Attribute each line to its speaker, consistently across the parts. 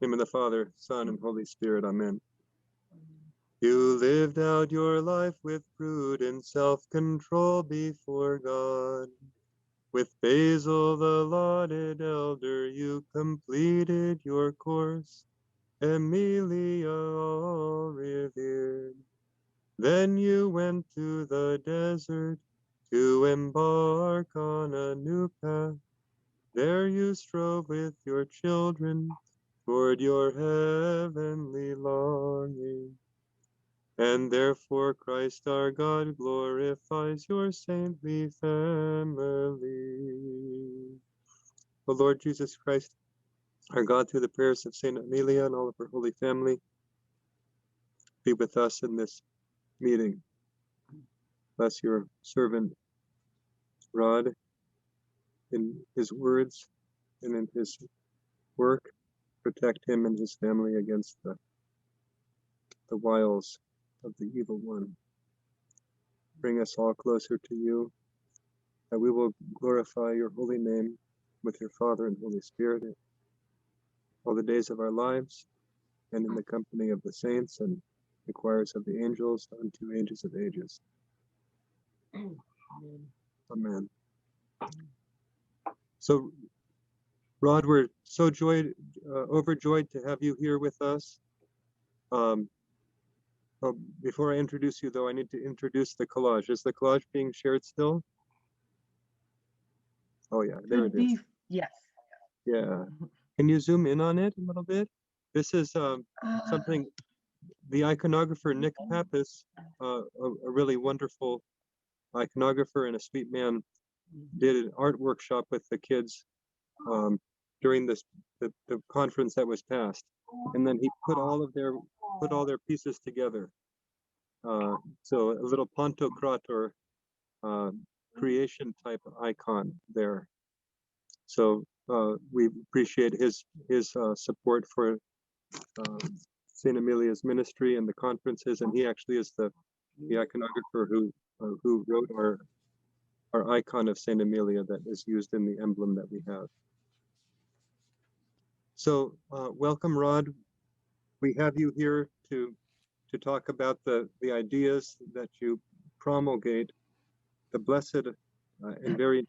Speaker 1: In the name of the Father, Son, and Holy Spirit. Amen. You lived out your life with prudent self-control before God. With Basil, the lauded elder, you completed your course. Emilia, all revered. Then you went to the desert to embark on a new path. There you strove with your children toward your heavenly longing. And therefore Christ our God glorifies your saintly family. O Lord Jesus Christ, our God, through the prayers of Saint Amelia and all of her holy family, be with us in this meeting. Bless your servant Rod in his words and in his work. Protect him and his family against the wiles of the evil one. Bring us all closer to you, that we will glorify your holy name with your Father and Holy Spirit all the days of our lives, and in the company of the saints and the choirs of the angels unto ages of ages. Amen. So, Rod, we're so overjoyed to have you here with us. Before I introduce you, though, I need to introduce the collage. Is the collage being shared still? Oh, yeah, there it is.
Speaker 2: Yes.
Speaker 1: Yeah. Can you zoom in on it a little bit? This is something the iconographer Nick Pappas, a really wonderful iconographer and a sweet man, did an art workshop with the kids during the conference that was passed, and then he put all their pieces together. So a little Pantocrator creation type icon there. So we appreciate his support for Saint Amelia's ministry and the conferences, and he actually is the iconographer who wrote our icon of Saint Amelia that is used in the emblem that we have. So welcome, Rod. We have you here to talk about the ideas that you promulgate, the blessed and very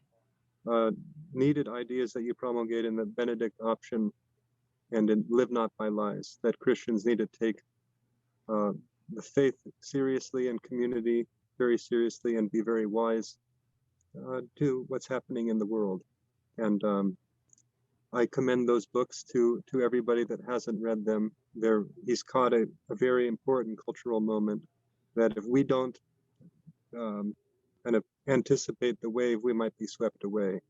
Speaker 1: needed ideas that you promulgate in the Benedict option and in Live Not by Lies, that Christians need to take the faith seriously and community very seriously and be very wise to what's happening in the world. And I commend those books to everybody that hasn't read them. He's caught a very important cultural moment that if we don't kind of anticipate the wave, we might be swept away,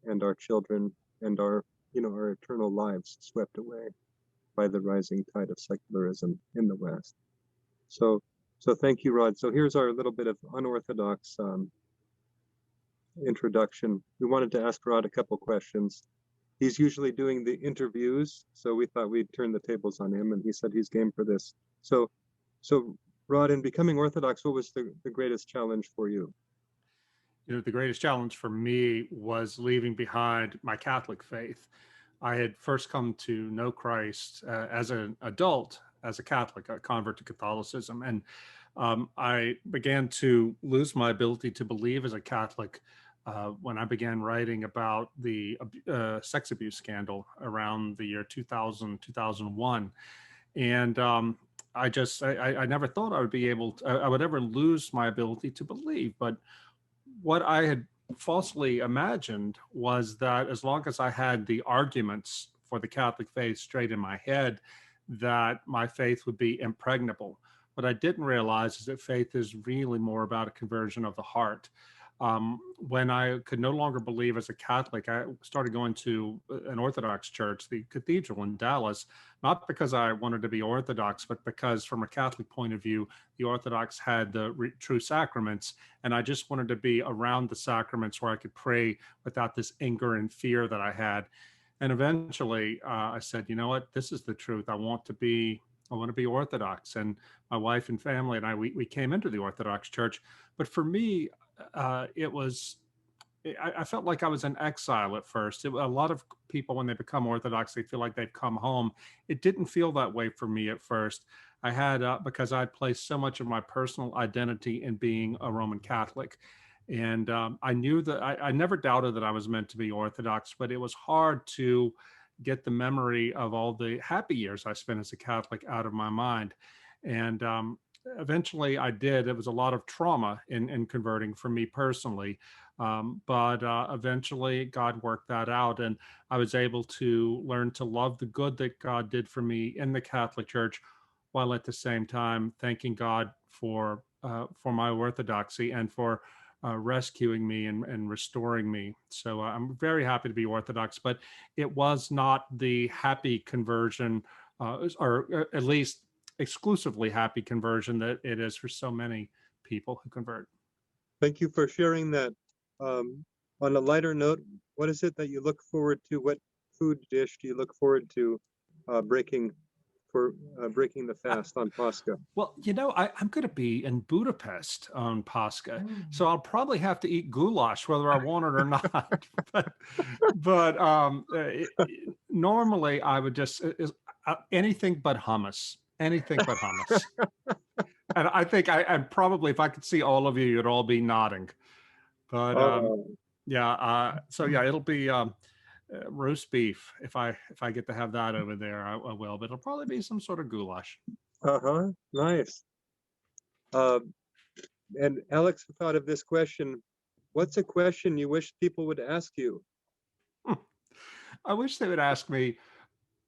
Speaker 1: and our children and our eternal lives swept away by the rising tide of secularism in the West. So thank you, Rod. So here's our little bit of unorthodox introduction. We wanted to ask Rod a couple questions. He's usually doing the interviews, so we thought we'd turn the tables on him, and he said he's game for this. So Rod, in becoming Orthodox, what was the greatest challenge for you?
Speaker 3: You know, the greatest challenge for me was leaving behind my Catholic faith. I had first come to know Christ as an adult, as a Catholic, a convert to Catholicism. And I began to lose my ability to believe as a Catholic when I began writing about the sex abuse scandal around the year 2000, 2001. And I never thought I would be able to, I would ever lose my ability to believe. But what I had falsely imagined was that as long as I had the arguments for the Catholic faith straight in my head, that my faith would be impregnable. What I didn't realize is that faith is really more about a conversion of the heart. When I could no longer believe as a Catholic, I started going to an Orthodox church, the cathedral in Dallas, not because I wanted to be Orthodox, but because from a Catholic point of view, the Orthodox had the true sacraments. And I just wanted to be around the sacraments where I could pray without this anger and fear that I had. And eventually I said, you know what, this is the truth. I want to be Orthodox. And my wife and family and I, we came into the Orthodox church. But for me, it was I felt like I was in exile at first. A lot of people, when they become Orthodox, they feel like they've come home. It didn't feel that way for me at first. I had, because I'd placed so much of my personal identity in being a Roman Catholic. And I knew that I never doubted that I was meant to be Orthodox, but it was hard to get the memory of all the happy years I spent as a Catholic out of my mind. And eventually I did. It was a lot of trauma in converting for me personally. But eventually God worked that out, and I was able to learn to love the good that God did for me in the Catholic Church, while at the same time thanking God for my orthodoxy and for rescuing me and restoring me. So I'm very happy to be Orthodox, but it was not the happy conversion, or at least exclusively happy conversion that it is for so many people who convert.
Speaker 1: Thank you for sharing that. Um, on a lighter note, what is it that you look forward to? What food dish do you look forward to breaking breaking the fast on Pascha?
Speaker 3: Well, I'm going to be in Budapest on Pascha, so I'll probably have to eat goulash whether I want it or not. But normally I would just anything but hummus, anything but hummus. And I think and probably if I could see all of you, you'd all be nodding. But
Speaker 1: Oh,
Speaker 3: yeah, so yeah, it'll be roast beef. If I get to have that over there, I will. But it'll probably be some sort of goulash.
Speaker 1: uh-huh, nice. Uh, and Alex thought of this question. What's a question you wish people would ask you?
Speaker 3: I wish they would ask me,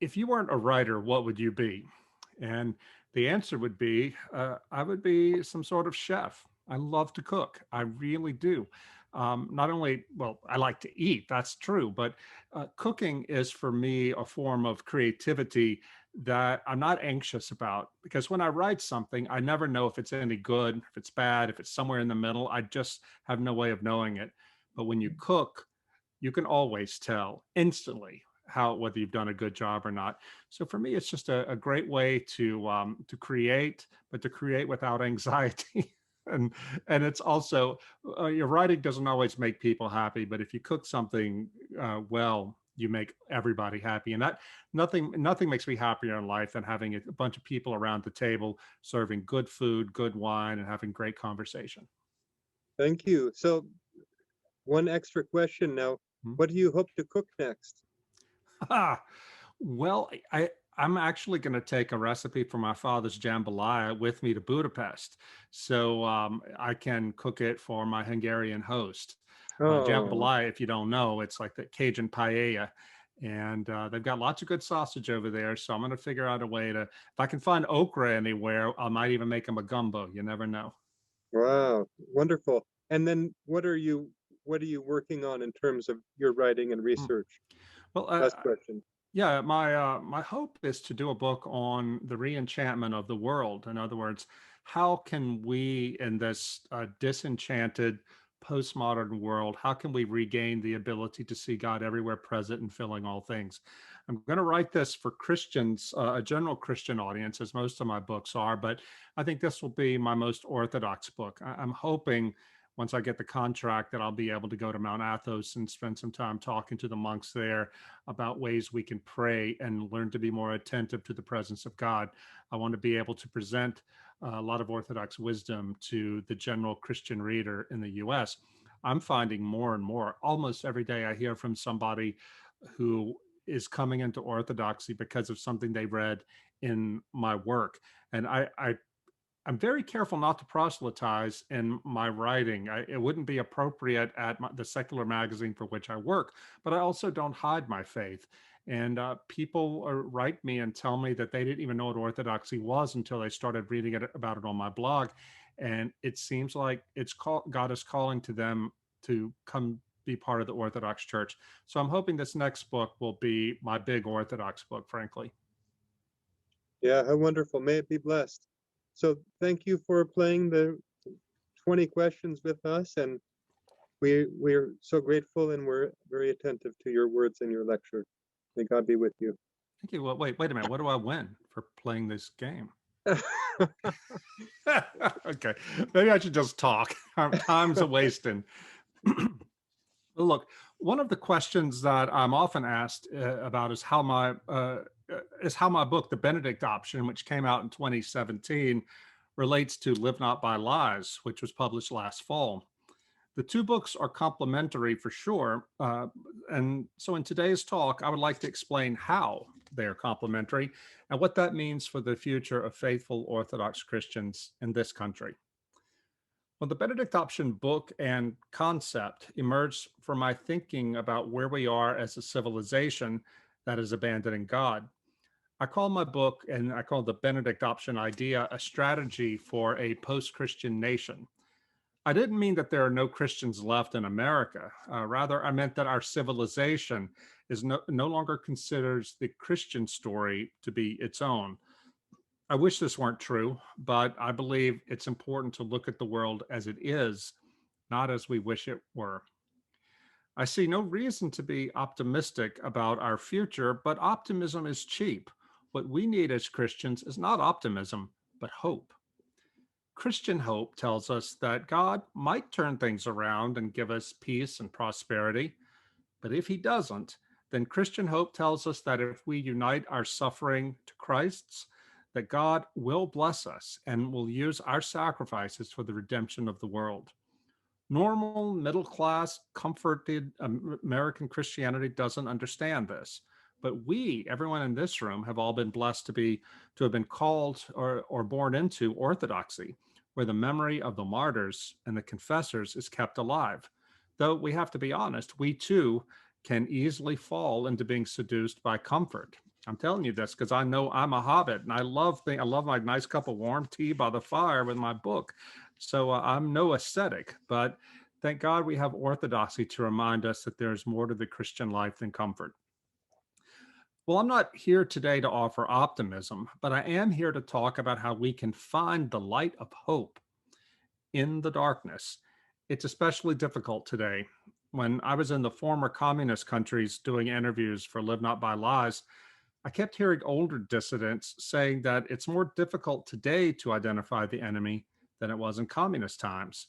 Speaker 3: if you weren't a writer, what would you be? And the answer would be, I would be some sort of chef. I love to cook. I really do. Not only, well, I like to eat, that's true, but cooking is for me a form of creativity that I'm not anxious about, because when I write something, I never know if it's any good, if it's bad, if it's somewhere in the middle. I just have no way of knowing it. But when you cook, you can always tell instantly how whether you've done a good job or not. So for me, it's just a great way to create, but to create without anxiety. And it's also your writing doesn't always make people happy, but if you cook something well, you make everybody happy. And that nothing makes me happier in life than having a bunch of people around the table serving good food, good wine, and having great conversation.
Speaker 1: Thank you. So one extra question now.
Speaker 3: Hmm?
Speaker 1: What do you hope to cook next?
Speaker 3: Well, I'm actually going to take a recipe from my father's jambalaya with me to Budapest, so I can cook it for my Hungarian host.
Speaker 1: Oh,
Speaker 3: Jambalaya, if you don't know, it's like the Cajun paella, and they've got lots of good sausage over there. So I'm going to figure out a way to, if I can find okra anywhere, I might even make them a gumbo. You never know.
Speaker 1: wow, wonderful. And then what are you working on in terms of your writing and
Speaker 3: Hmm.
Speaker 1: research?
Speaker 3: Well,
Speaker 1: Last question.
Speaker 3: yeah, my hope is to do a book on the reenchantment of the world. In other words, how can we in this disenchanted postmodern world, how can we regain the ability to see God everywhere present and filling all things? I'm going to write this for Christians, a general Christian audience, as most of my books are, but I think this will be my most orthodox book. I'm hoping once I get the contract that I'll be able to go to Mount Athos and spend some time talking to the monks there about ways we can pray and learn to be more attentive to the presence of God. I want to be able to present a lot of Orthodox wisdom to the general Christian reader in the US. I'm finding more and more, almost every day, I hear from somebody who is coming into Orthodoxy because of something they read in my work. And I'm very careful not to proselytize in my writing. It wouldn't be appropriate at the secular magazine for which I work, but I also don't hide my faith. And people write me and tell me that they didn't even know what Orthodoxy was until they started reading about it on my blog. And it seems like God is calling to them to come be part of the Orthodox Church. So I'm hoping this next book will be my big Orthodox book, frankly.
Speaker 1: Yeah, how wonderful. May it be blessed. So thank you for playing the 20 questions with us, and we're so grateful and we're very attentive to your words and your lecture. May God be with you.
Speaker 3: Thank you. Well, wait a minute. What do I win for playing this game? Okay, maybe I should just talk. Time's a wasting. Well, look, one of the questions that I'm often asked about is how my book, The Benedict Option, which came out in 2017, relates to Live Not by Lies, which was published last fall. The two books are complementary for sure. And so in today's talk, I would like to explain how they are complementary and what that means for the future of faithful Orthodox Christians in this country. Well, the Benedict Option book and concept emerged from my thinking about where we are as a civilization that is abandoning God. I call my book, and I call the Benedict Option idea, a strategy for a post Christian nation. I didn't mean that there are no Christians left in America. Rather, I meant that our civilization is no longer considers the Christian story to be its own. I wish this weren't true, but I believe it's important to look at the world as it is, not as we wish it were. I see no reason to be optimistic about our future, but optimism is cheap. What we need as Christians is not optimism, but hope. Christian hope tells us that God might turn things around and give us peace and prosperity. But if he doesn't, then Christian hope tells us that if we unite our suffering to Christ's, that God will bless us and will use our sacrifices for the redemption of the world. Normal, middle class, comforted American Christianity doesn't understand this. But we, everyone in this room, have all been blessed to have been called or born into orthodoxy, where the memory of the martyrs and the confessors is kept alive. Though we have to be honest, we too can easily fall into being seduced by comfort. I'm telling you this because I know I'm a hobbit and I love my nice cup of warm tea by the fire with my book. So I'm no ascetic, but thank God we have orthodoxy to remind us that there's more to the Christian life than comfort. Well, I'm not here today to offer optimism, but I am here to talk about how we can find the light of hope in the darkness. It's especially difficult today. When I was in the former communist countries doing interviews for Live Not by Lies, I kept hearing older dissidents saying that it's more difficult today to identify the enemy than it was in communist times.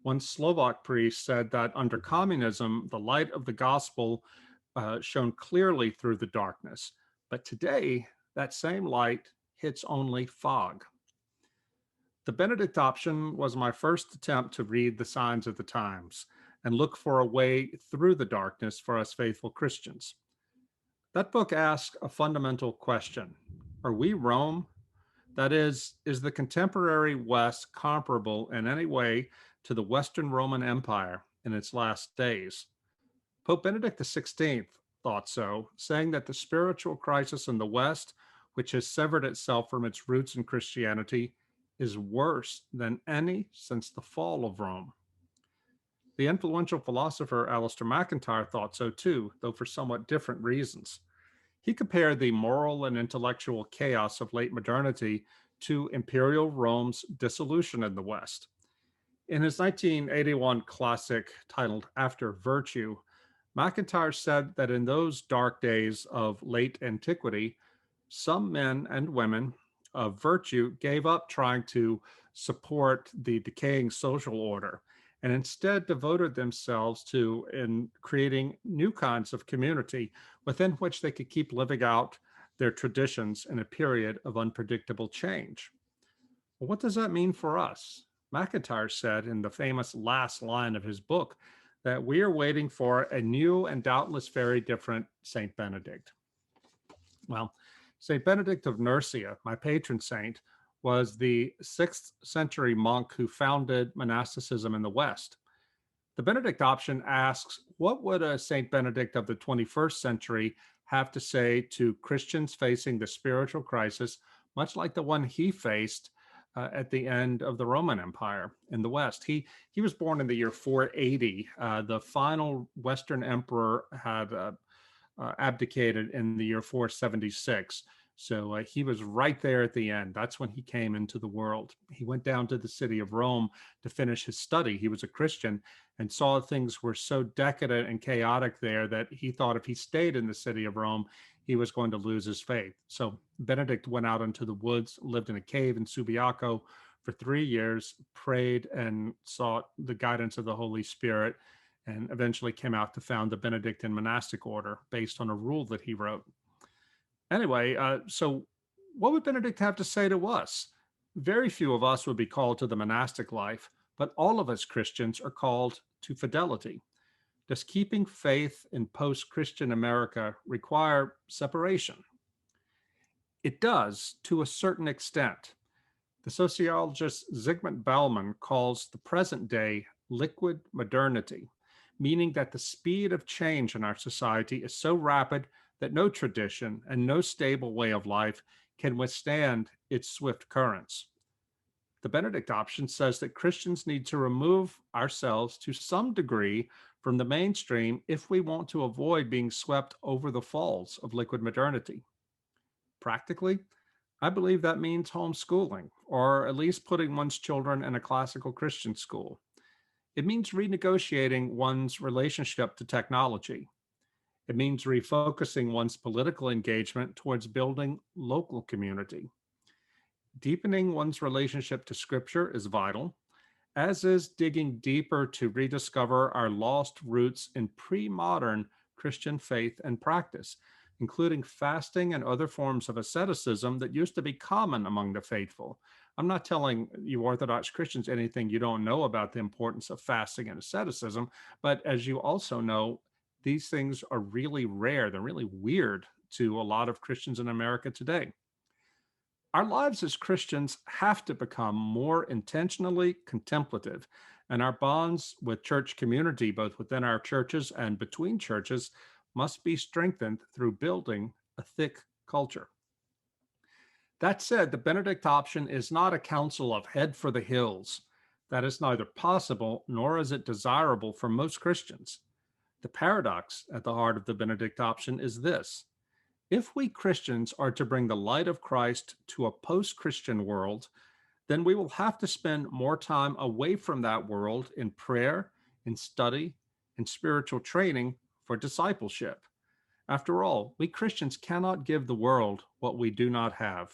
Speaker 3: One Slovak priest said that under communism, the light of the gospel shone clearly through the darkness. But today, that same light hits only fog. The Benedict Option was my first attempt to read the signs of the times and look for a way through the darkness for us faithful Christians. That book asks a fundamental question. Are we Rome? That is the contemporary West comparable in any way to the Western Roman Empire in its last days? Pope Benedict XVI thought so, saying that the spiritual crisis in the West, which has severed itself from its roots in Christianity, is worse than any since the fall of Rome. The influential philosopher Alasdair MacIntyre thought so too, though for somewhat different reasons. He compared the moral and intellectual chaos of late modernity to Imperial Rome's dissolution in the West. In his 1981 classic titled After Virtue, MacIntyre said that in those dark days of late antiquity, some men and women of virtue gave up trying to support the decaying social order and instead devoted themselves to in creating new kinds of community within which they could keep living out their traditions in a period of unpredictable change. Well, what does that mean for us? MacIntyre said in the famous last line of his book that we are waiting for a new and doubtless very different Saint Benedict. Well, Saint Benedict of Nursia, my patron saint, was the 6th century monk who founded monasticism in the West. The Benedict Option asks, what would a Saint Benedict of the 21st century have to say to Christians facing the spiritual crisis, much like the one he faced at the end of the Roman Empire in the West? He was born in the year 480. The final Western emperor had abdicated in the year 476. So he was right there at the end. That's when he came into the world. He went down to the city of Rome to finish his study. He was a Christian and saw things were so decadent and chaotic there that he thought if he stayed in the city of Rome, he was going to lose his faith. So Benedict went out into the woods, lived in a cave in Subiaco for 3 years, prayed and sought the guidance of the Holy Spirit, and eventually came out to found the Benedictine monastic order based on a rule that he wrote. Anyway, so what would Benedict have to say to us? Very few of us would be called to the monastic life, but all of us Christians are called to fidelity. Does keeping faith in post-Christian America require separation? It does, to a certain extent. The sociologist Zygmunt Bauman calls the present day liquid modernity, meaning that the speed of change in our society is so rapid that no tradition and no stable way of life can withstand its swift currents. The Benedict option says that Christians need to remove ourselves to some degree from the mainstream if we want to avoid being swept over the falls of liquid modernity. Practically, I believe that means homeschooling, or at least putting one's children in a classical Christian school. It means renegotiating one's relationship to technology. It means refocusing one's political engagement towards building local community. Deepening one's relationship to Scripture is vital, as is digging deeper to rediscover our lost roots in pre-modern Christian faith and practice, including fasting and other forms of asceticism that used to be common among the faithful. I'm not telling you Orthodox Christians anything you don't know about the importance of fasting and asceticism, but as you also know, these things are really rare. They're really weird to a lot of Christians in America today. Our lives as Christians have to become more intentionally contemplative, and our bonds with church community, both within our churches and between churches, must be strengthened through building a thick culture. That said, the Benedict option is not a counsel of head for the hills. That is neither possible nor is it desirable for most Christians. The paradox at the heart of the Benedict option is this: if we Christians are to bring the light of Christ to a post-Christian world, then we will have to spend more time away from that world in prayer, in study, in spiritual training for discipleship. After all, we Christians cannot give the world what we do not have.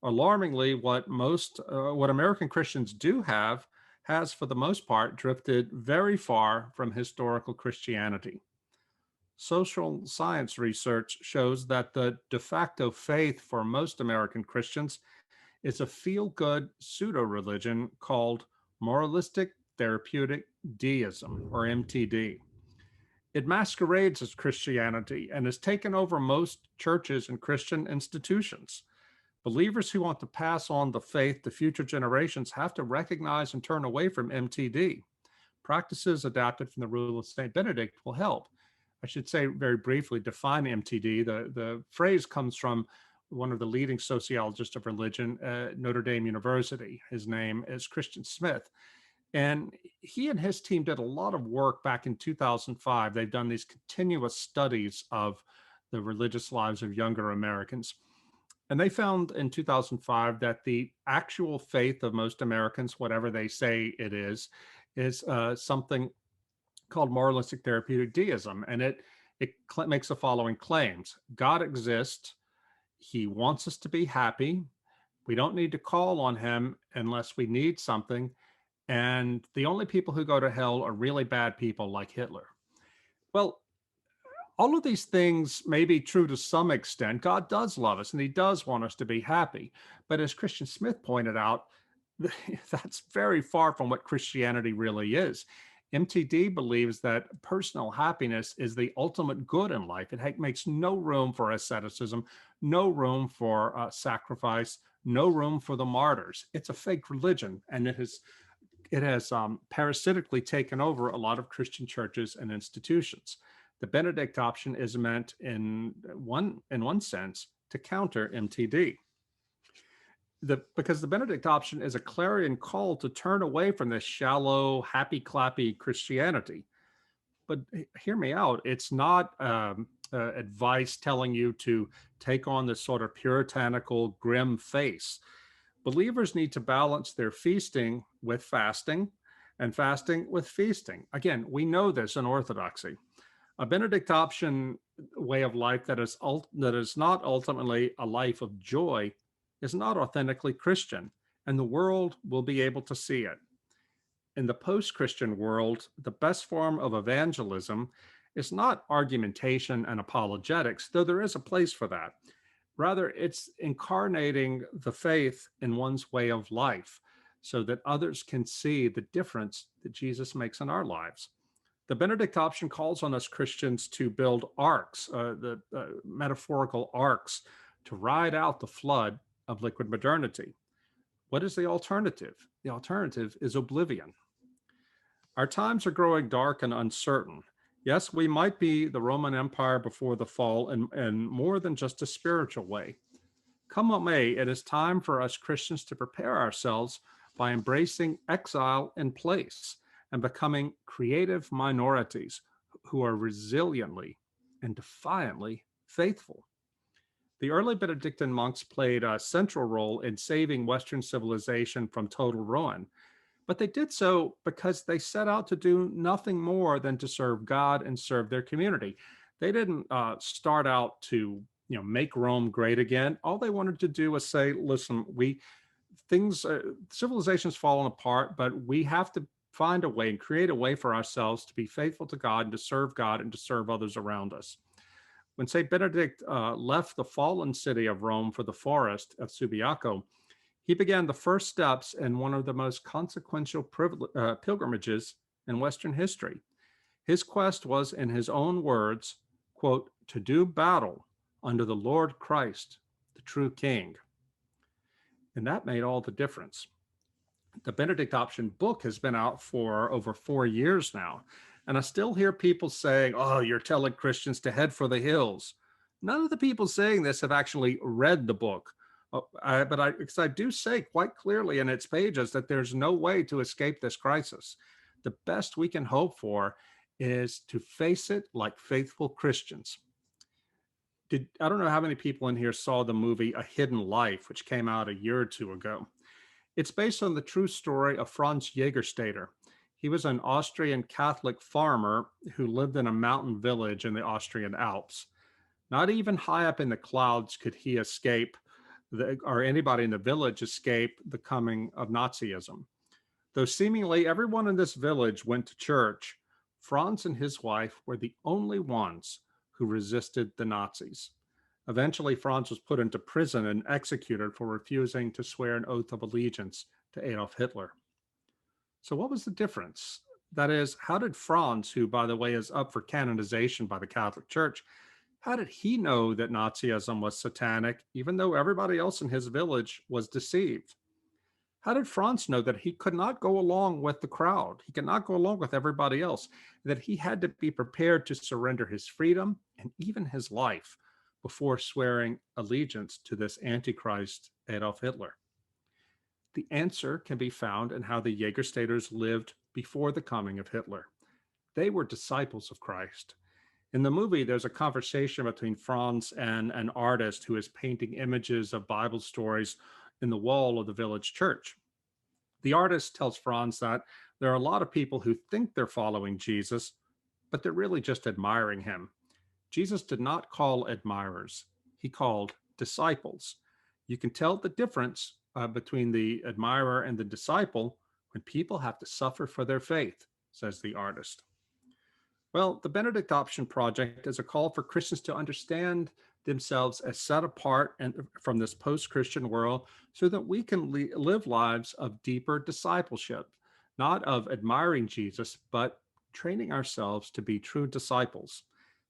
Speaker 3: Alarmingly, what American Christians do have has, for the most part, drifted very far from historical Christianity. Social science research shows that the de facto faith for most American Christians is a feel-good pseudo-religion called moralistic therapeutic deism, or MTD. It masquerades as Christianity and has taken over most churches and Christian institutions. Believers who want to pass on the faith to future generations have to recognize and turn away from MTD. Practices adapted from the rule of St. Benedict will help. I should say very briefly, define MTD. The phrase comes from one of the leading sociologists of religion at Notre Dame University. His name is Christian Smith. And he and his team did a lot of work back in 2005. They've done these continuous studies of the religious lives of younger Americans. And they found in 2005 that the actual faith of most Americans, whatever they say it is something called moralistic therapeutic deism. And it makes the following claims: God exists. He wants us to be happy. We don't need to call on him unless we need something. And the only people who go to hell are really bad people like Hitler. Well, all of these things may be true to some extent. God does love us and he does want us to be happy. But as Christian Smith pointed out, that's very far from what Christianity really is. MTD believes that personal happiness is the ultimate good in life. It makes no room for asceticism, no room for sacrifice, no room for the martyrs. It's a fake religion, and it has parasitically taken over a lot of Christian churches and institutions. The Benedict option is meant in one sense to counter MTD. Because the Benedict option is a clarion call to turn away from this shallow, happy-clappy Christianity. But hear me out. It's not advice telling you to take on this sort of puritanical, grim face. Believers need to balance their feasting with fasting and fasting with feasting. Again, we know this in Orthodoxy. A Benedict option way of life that is not ultimately a life of joy is not authentically Christian, and the world will be able to see it. In the post-Christian world, the best form of evangelism is not argumentation and apologetics, though there is a place for that. Rather, it's incarnating the faith in one's way of life so that others can see the difference that Jesus makes in our lives. The Benedict option calls on us Christians to build arks, the metaphorical arks, to ride out the flood of liquid modernity. What is the alternative? The alternative is oblivion. Our times are growing dark and uncertain. Yes, we might be the Roman Empire before the fall in more than just a spiritual way. Come what may, it is time for us Christians to prepare ourselves by embracing exile in place and becoming creative minorities who are resiliently and defiantly faithful. The early Benedictine monks played a central role in saving Western civilization from total ruin, but they did so because they set out to do nothing more than to serve God and serve their community. They didn't start out to make Rome great again. All they wanted to do was say, listen, civilization's fallen apart, but we have to find a way and create a way for ourselves to be faithful to God and to serve others around us. When St. Benedict left the fallen city of Rome for the forest of Subiaco, he began the first steps in one of the most consequential pilgrimages in Western history. His quest was, in his own words, quote, to do battle under the Lord Christ, the true King. And that made all the difference. The Benedict Option book has been out for over 4 years now, and I still hear people saying, oh, you're telling Christians to head for the hills. None of the people saying this have actually read the book. Because I do say quite clearly in its pages that there's no way to escape this crisis. The best we can hope for is to face it like faithful Christians. I don't know how many people in here saw the movie A Hidden Life, which came out a year or two ago. It's based on the true story of Franz Jägerstätter. He was an Austrian Catholic farmer who lived in a mountain village in the Austrian Alps. Not even high up in the clouds could he escape, or anybody in the village escape the coming of Nazism. Though seemingly everyone in this village went to church, Franz and his wife were the only ones who resisted the Nazis. Eventually, Franz was put into prison and executed for refusing to swear an oath of allegiance to Adolf Hitler. So what was the difference? That is, how did Franz, who, by the way, is up for canonization by the Catholic Church, how did he know that Nazism was satanic, even though everybody else in his village was deceived? How did Franz know that he could not go along with the crowd? He could not go along with everybody else, that he had to be prepared to surrender his freedom and even his life before swearing allegiance to this Antichrist, Adolf Hitler? The answer can be found in how the Jägerstätters lived before the coming of Hitler. They were disciples of Christ. In the movie, there's a conversation between Franz and an artist who is painting images of Bible stories in the wall of the village church. The artist tells Franz that there are a lot of people who think they're following Jesus, but they're really just admiring him. Jesus did not call admirers. He called disciples. You can tell the difference between the admirer and the disciple when people have to suffer for their faith, says the artist. Well, the Benedict Option Project is a call for Christians to understand themselves as set apart from this post-Christian world so that we can live lives of deeper discipleship, not of admiring Jesus, but training ourselves to be true disciples.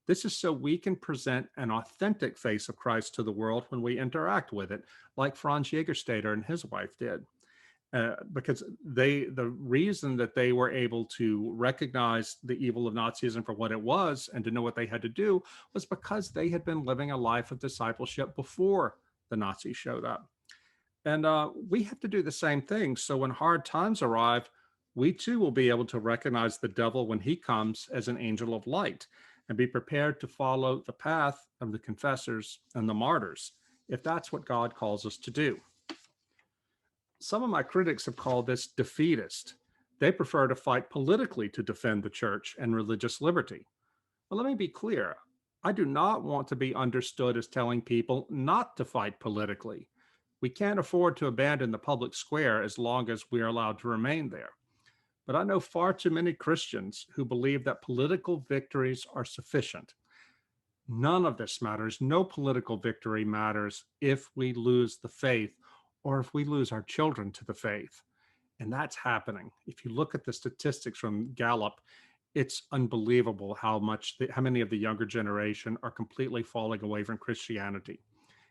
Speaker 3: This is so we can present an authentic face of Christ to the world when we interact with it, like Franz Jägerstätter and his wife did. Because the reason that they were able to recognize the evil of Nazism for what it was and to know what they had to do was because they had been living a life of discipleship before the Nazis showed up. And we have to do the same thing. So when hard times arrive, we too will be able to recognize the devil when he comes as an angel of light and be prepared to follow the path of the confessors and the martyrs, if that's what God calls us to do. Some of my critics have called this defeatist. They prefer to fight politically to defend the church and religious liberty. Well, let me be clear. I do not want to be understood as telling people not to fight politically. We can't afford to abandon the public square as long as we are allowed to remain there. But I know far too many Christians who believe that political victories are sufficient. None of this matters. No political victory matters if we lose the faith or if we lose our children to the faith. And that's happening. If you look at the statistics from Gallup, it's unbelievable how many of the younger generation are completely falling away from Christianity.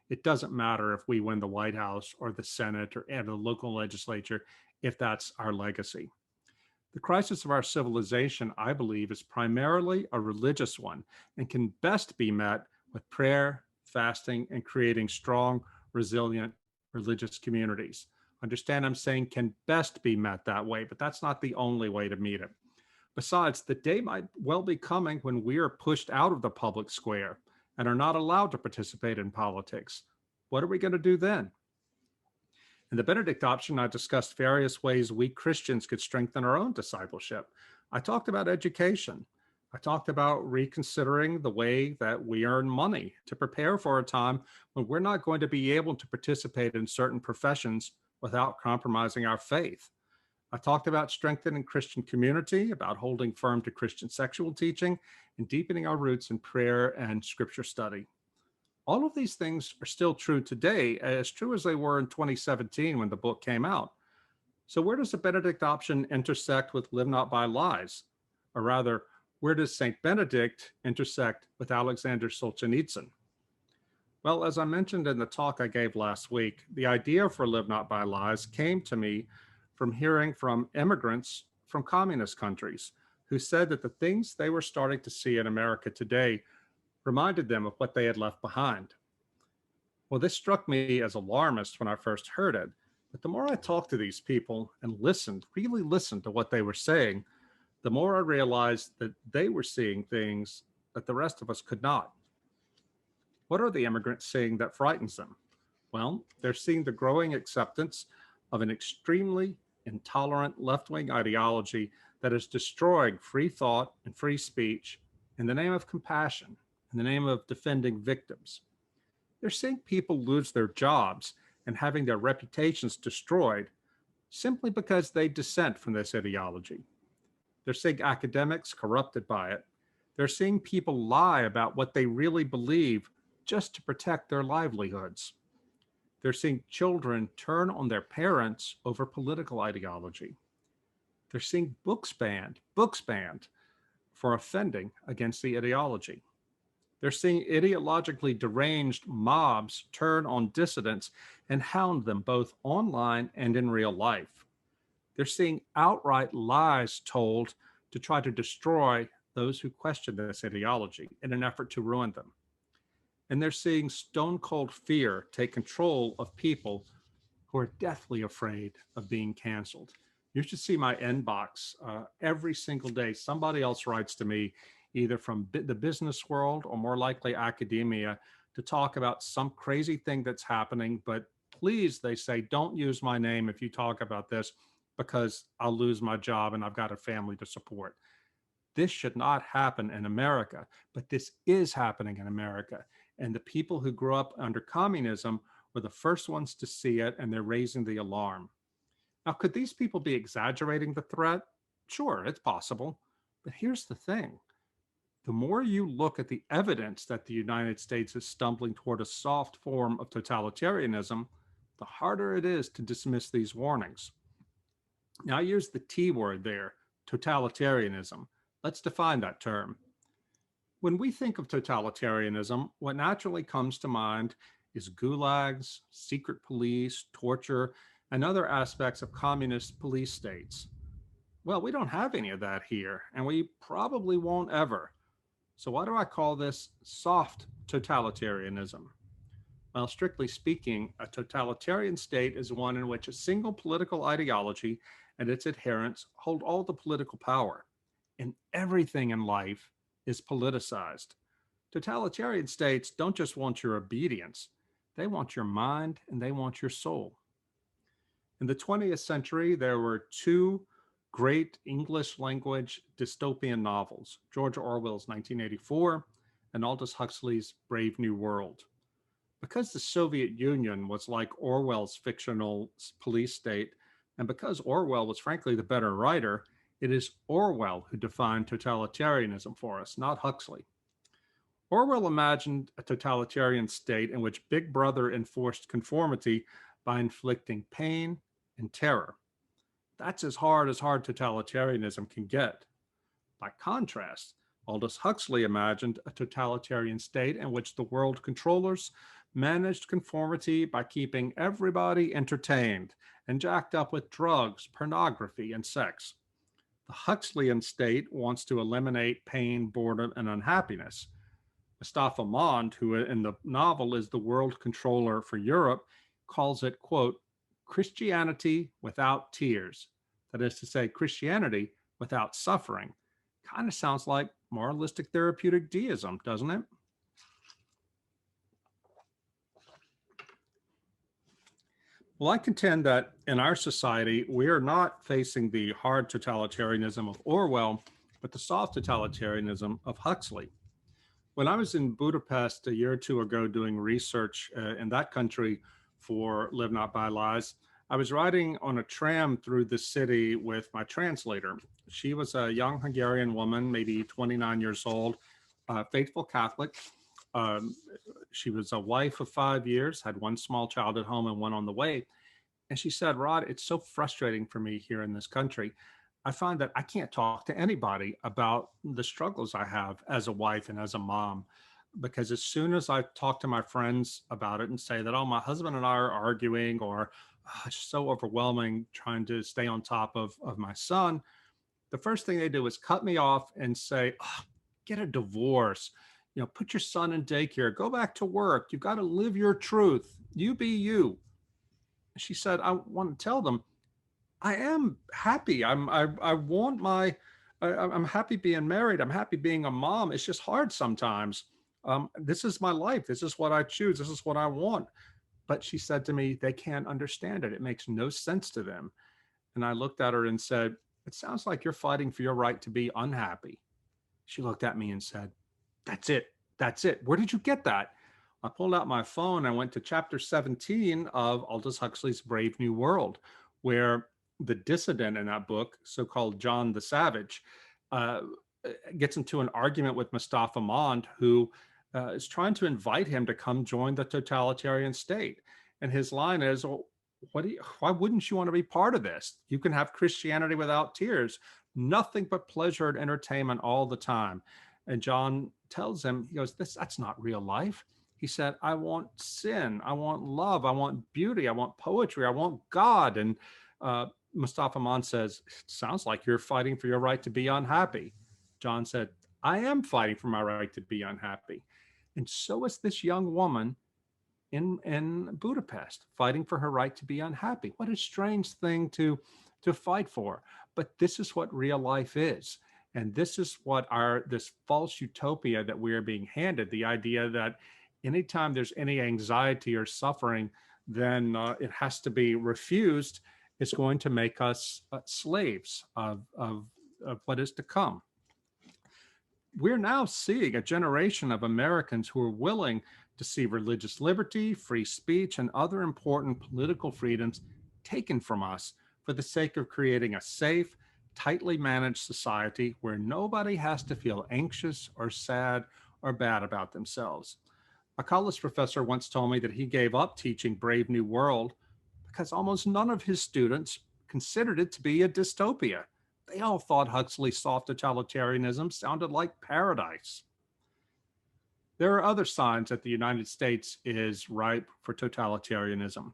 Speaker 3: It doesn't matter if we win the White House or the Senate or the local legislature, if that's our legacy. The crisis of our civilization, I believe, is primarily a religious one and can best be met with prayer, fasting, and creating strong, resilient religious communities. Understand, I'm saying can best be met that way, but that's not the only way to meet it. Besides, the day might well be coming when we are pushed out of the public square and are not allowed to participate in politics. What are we going to do then? In the Benedict option, I discussed various ways we Christians could strengthen our own discipleship. I talked about education. I talked about reconsidering the way that we earn money to prepare for a time when we're not going to be able to participate in certain professions without compromising our faith. I talked about strengthening Christian community, about holding firm to Christian sexual teaching, and deepening our roots in prayer and scripture study. All of these things are still true today, as true as they were in 2017 when the book came out. So where does the Benedict option intersect with Live Not by Lies? Or rather, where does St. Benedict intersect with Alexander Solzhenitsyn? Well, as I mentioned in the talk I gave last week, the idea for Live Not by Lies came to me from hearing from immigrants from communist countries who said that the things they were starting to see in America today reminded them of what they had left behind. Well, this struck me as alarmist when I first heard it, but the more I talked to these people and listened, really listened to what they were saying, the more I realized that they were seeing things that the rest of us could not. What are the immigrants seeing that frightens them? Well, they're seeing the growing acceptance of an extremely intolerant left-wing ideology that is destroying free thought and free speech in the name of compassion, in the name of defending victims. They're seeing people lose their jobs and having their reputations destroyed simply because they dissent from this ideology. They're seeing academics corrupted by it. They're seeing people lie about what they really believe just to protect their livelihoods. They're seeing children turn on their parents over political ideology. They're seeing books banned for offending against the ideology. They're seeing ideologically deranged mobs turn on dissidents and hound them both online and in real life. They're seeing outright lies told to try to destroy those who question this ideology in an effort to ruin them. And they're seeing stone cold fear take control of people who are deathly afraid of being canceled. You should see my inbox every single day. Somebody else writes to me, either from the business world or more likely academia, to talk about some crazy thing that's happening. But please, they say, don't use my name if you talk about this because I'll lose my job and I've got a family to support. This should not happen in America, but this is happening in America. And the people who grew up under communism were the first ones to see it, and they're raising the alarm. Now, could these people be exaggerating the threat? Sure, it's possible. But here's the thing. The more you look at the evidence that the United States is stumbling toward a soft form of totalitarianism, the harder it is to dismiss these warnings. Now, I use the T word there, totalitarianism. Let's define that term. When we think of totalitarianism, what naturally comes to mind is gulags, secret police, torture, and other aspects of communist police states. Well, we don't have any of that here, and we probably won't ever. So why do I call this soft totalitarianism? Well, strictly speaking, a totalitarian state is one in which a single political ideology and its adherents hold all the political power, and everything in life is politicized. Totalitarian states don't just want your obedience, they want your mind and they want your soul. In the 20th century, there were two great English language dystopian novels, George Orwell's 1984 and Aldous Huxley's Brave New World. Because the Soviet Union was like Orwell's fictional police state, and because Orwell was frankly the better writer, It is Orwell who defined totalitarianism for us, not Huxley. Orwell imagined a totalitarian state in which Big Brother enforced conformity by inflicting pain and terror. That's as hard totalitarianism can get. By contrast, Aldous Huxley imagined a totalitarian state in which the world controllers managed conformity by keeping everybody entertained and jacked up with drugs, pornography, and sex. The Huxleyan state wants to eliminate pain, boredom, and unhappiness. Mustafa Mond, who in the novel is the world controller for Europe, calls it, quote, Christianity without tears. That is to say, Christianity without suffering. Kind of sounds like moralistic therapeutic deism, doesn't it? Well, I contend that in our society, we are not facing the hard totalitarianism of Orwell, but the soft totalitarianism of Huxley. When I was in Budapest a year or two ago doing research in that country for Live Not By Lies, I was riding on a tram through the city with my translator. She was a young Hungarian woman, maybe 29 years old, faithful Catholic. She was a wife of 5 years, had one small child at home and one on the way. And she said, Rod, it's so frustrating for me here in this country. I find that I can't talk to anybody about the struggles I have as a wife and as a mom, because as soon as I talk to my friends about it and say that, oh, my husband and I are arguing, or oh, it's so overwhelming trying to stay on top of my son, the first thing they do is cut me off and say, oh, get a divorce, put your son in daycare, go back to work. You've got to live your truth. You be you. She said, I want to tell them, I am happy. I want I'm happy being married. I'm happy being a mom. It's just hard sometimes. This is my life. This is what I choose. This is what I want. But she said to me, they can't understand it. It makes no sense to them. And I looked at her and said, it sounds like you're fighting for your right to be unhappy. She looked at me and said, that's it. That's it. Where did you get that? I pulled out my phone and went to chapter 17 of Aldous Huxley's Brave New World, where the dissident in that book, so-called John the Savage, gets into an argument with Mustafa Mond, who is trying to invite him to come join the totalitarian state. And his line is, well, why wouldn't you want to be part of this? You can have Christianity without tears, nothing but pleasure and entertainment all the time. And John tells him, he goes, that's not real life. He said, I want sin, I want love, I want beauty, I want poetry, I want God. And Mustafa Mond says, it sounds like you're fighting for your right to be unhappy. John said, I am fighting for my right to be unhappy. And so is this young woman in Budapest, fighting for her right to be unhappy. What a strange thing to fight for. But this is what real life is. And this is what this false utopia that we are being handed, the idea that anytime there's any anxiety or suffering, then it has to be refused. It's going to make us slaves of what is to come. We're now seeing a generation of Americans who are willing to see religious liberty, free speech, and other important political freedoms taken from us for the sake of creating a safe, tightly managed society where nobody has to feel anxious or sad or bad about themselves. A college professor once told me that he gave up teaching Brave New World because almost none of his students considered it to be a dystopia. They all thought Huxley's soft totalitarianism sounded like paradise. There are other signs that the United States is ripe for totalitarianism.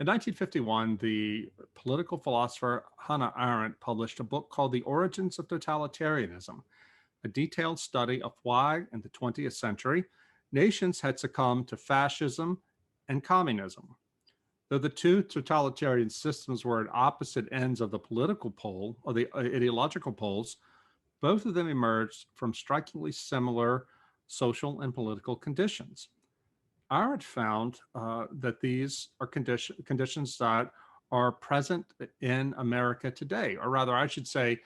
Speaker 3: In 1951, the political philosopher Hannah Arendt published a book called The Origins of Totalitarianism, a detailed study of why, in the 20th century, nations had succumbed to fascism and communism. Though the two totalitarian systems were at opposite ends of the political pole, or the ideological poles, both of them emerged from strikingly similar social and political conditions. Arendt found that these are conditions that are present in America today, or rather, I should say,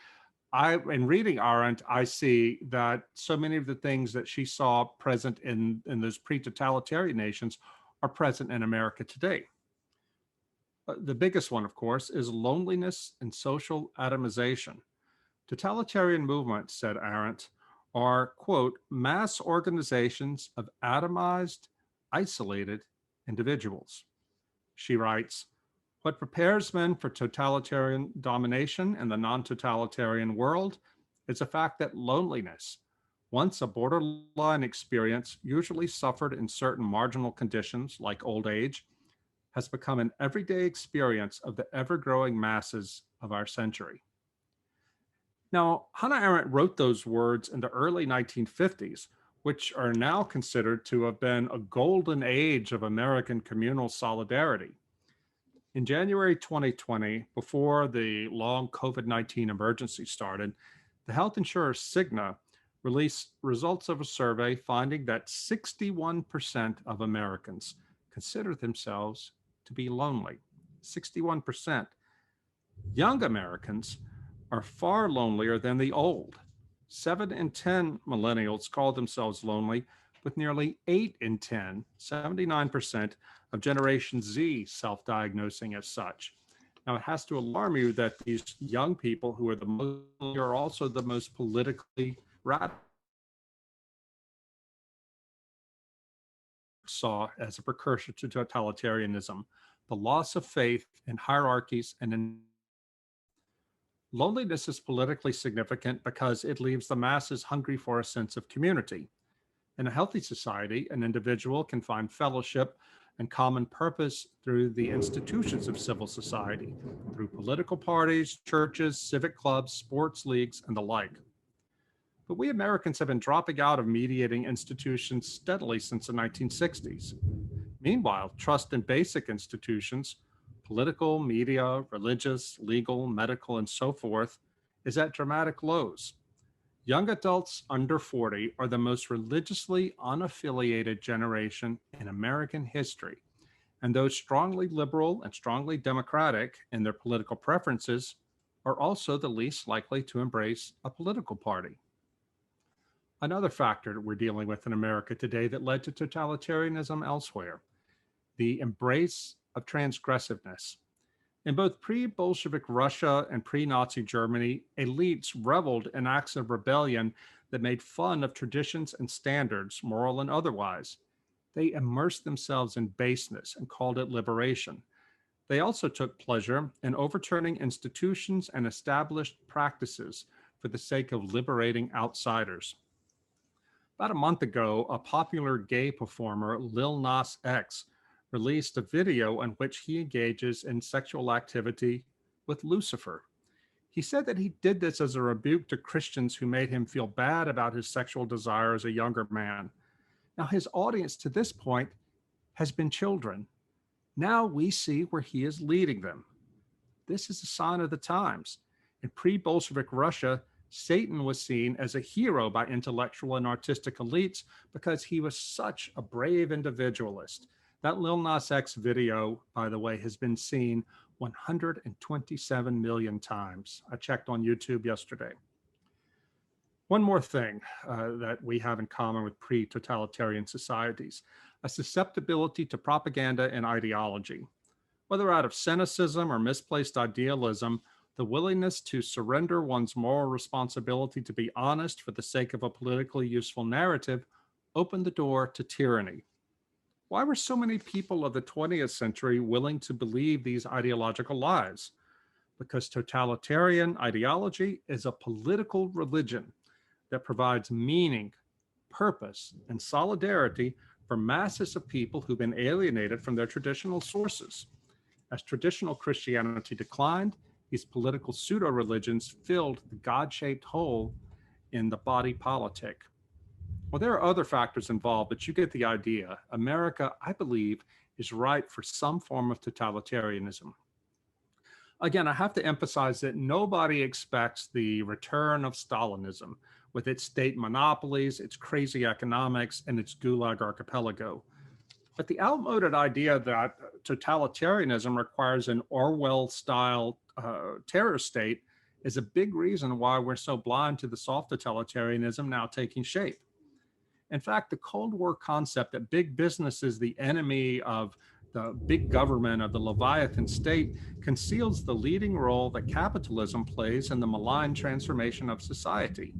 Speaker 3: in reading Arendt, I see that so many of the things that she saw present in those pre-totalitarian nations are present in America today. The biggest one, of course, is loneliness and social atomization. Totalitarian movements, said Arendt, are, quote, mass organizations of atomized, isolated individuals. She writes, what prepares men for totalitarian domination in the non-totalitarian world is the fact that loneliness, once a borderline experience usually suffered in certain marginal conditions like old age, has become an everyday experience of the ever-growing masses of our century. Now, Hannah Arendt wrote those words in the early 1950s, which are now considered to have been a golden age of American communal solidarity. In January 2020, before the long COVID-19 emergency started, the health insurer Cigna released results of a survey finding that 61% of Americans consider themselves to be lonely. 61%. Young Americans are far lonelier than the old. 7 in 10 millennials call themselves lonely, with nearly 8 in 10, 79% of Generation Z self-diagnosing as such. Now, it has to alarm you that these young people who are the most are also the most politically radical. Saw as a precursor to totalitarianism, the loss of faith in hierarchies and in loneliness is politically significant because it leaves the masses hungry for a sense of community. In a healthy society, an individual can find fellowship and common purpose through the institutions of civil society, through political parties, churches, civic clubs, sports leagues, and the like. But we Americans have been dropping out of mediating institutions steadily since the 1960s. Meanwhile, trust in basic institutions, political, media, religious, legal, medical, and so forth, is at dramatic lows. Young adults under 40 are the most religiously unaffiliated generation in American history, and those strongly liberal and strongly democratic in their political preferences are also the least likely to embrace a political party. Another factor we're dealing with in America today that led to totalitarianism elsewhere, the embrace of transgressiveness. In both pre-Bolshevik Russia and pre-Nazi Germany, elites reveled in acts of rebellion that made fun of traditions and standards, moral and otherwise. They immersed themselves in baseness and called it liberation. They also took pleasure in overturning institutions and established practices for the sake of liberating outsiders. About a month ago, a popular gay performer, Lil Nas X, released a video in which he engages in sexual activity with Lucifer. He said that he did this as a rebuke to Christians who made him feel bad about his sexual desire as a younger man. Now, his audience to this point has been children. Now we see where he is leading them. This is a sign of the times. In pre-Bolshevik Russia, Satan was seen as a hero by intellectual and artistic elites because he was such a brave individualist. That Lil Nas X video, by the way, has been seen 127 million times. I checked on YouTube yesterday. One more thing that we have in common with pre-totalitarian societies, a susceptibility to propaganda and ideology. Whether out of cynicism or misplaced idealism, the willingness to surrender one's moral responsibility to be honest for the sake of a politically useful narrative opened the door to tyranny. Why were so many people of the 20th century willing to believe these ideological lies? Because totalitarian ideology is a political religion that provides meaning, purpose, and solidarity for masses of people who've been alienated from their traditional sources. As traditional Christianity declined, these political pseudo-religions filled the God-shaped hole in the body politic. Well, there are other factors involved, but you get the idea. America, I believe, is ripe for some form of totalitarianism. Again, I have to emphasize that nobody expects the return of Stalinism with its state monopolies, its crazy economics, and its Gulag archipelago. But the outmoded idea that totalitarianism requires an Orwell-style terror state is a big reason why we're so blind to the soft totalitarianism now taking shape. In fact, the Cold War concept that big business is the enemy of The big government of the Leviathan state conceals the leading role that capitalism plays in the malign transformation of society.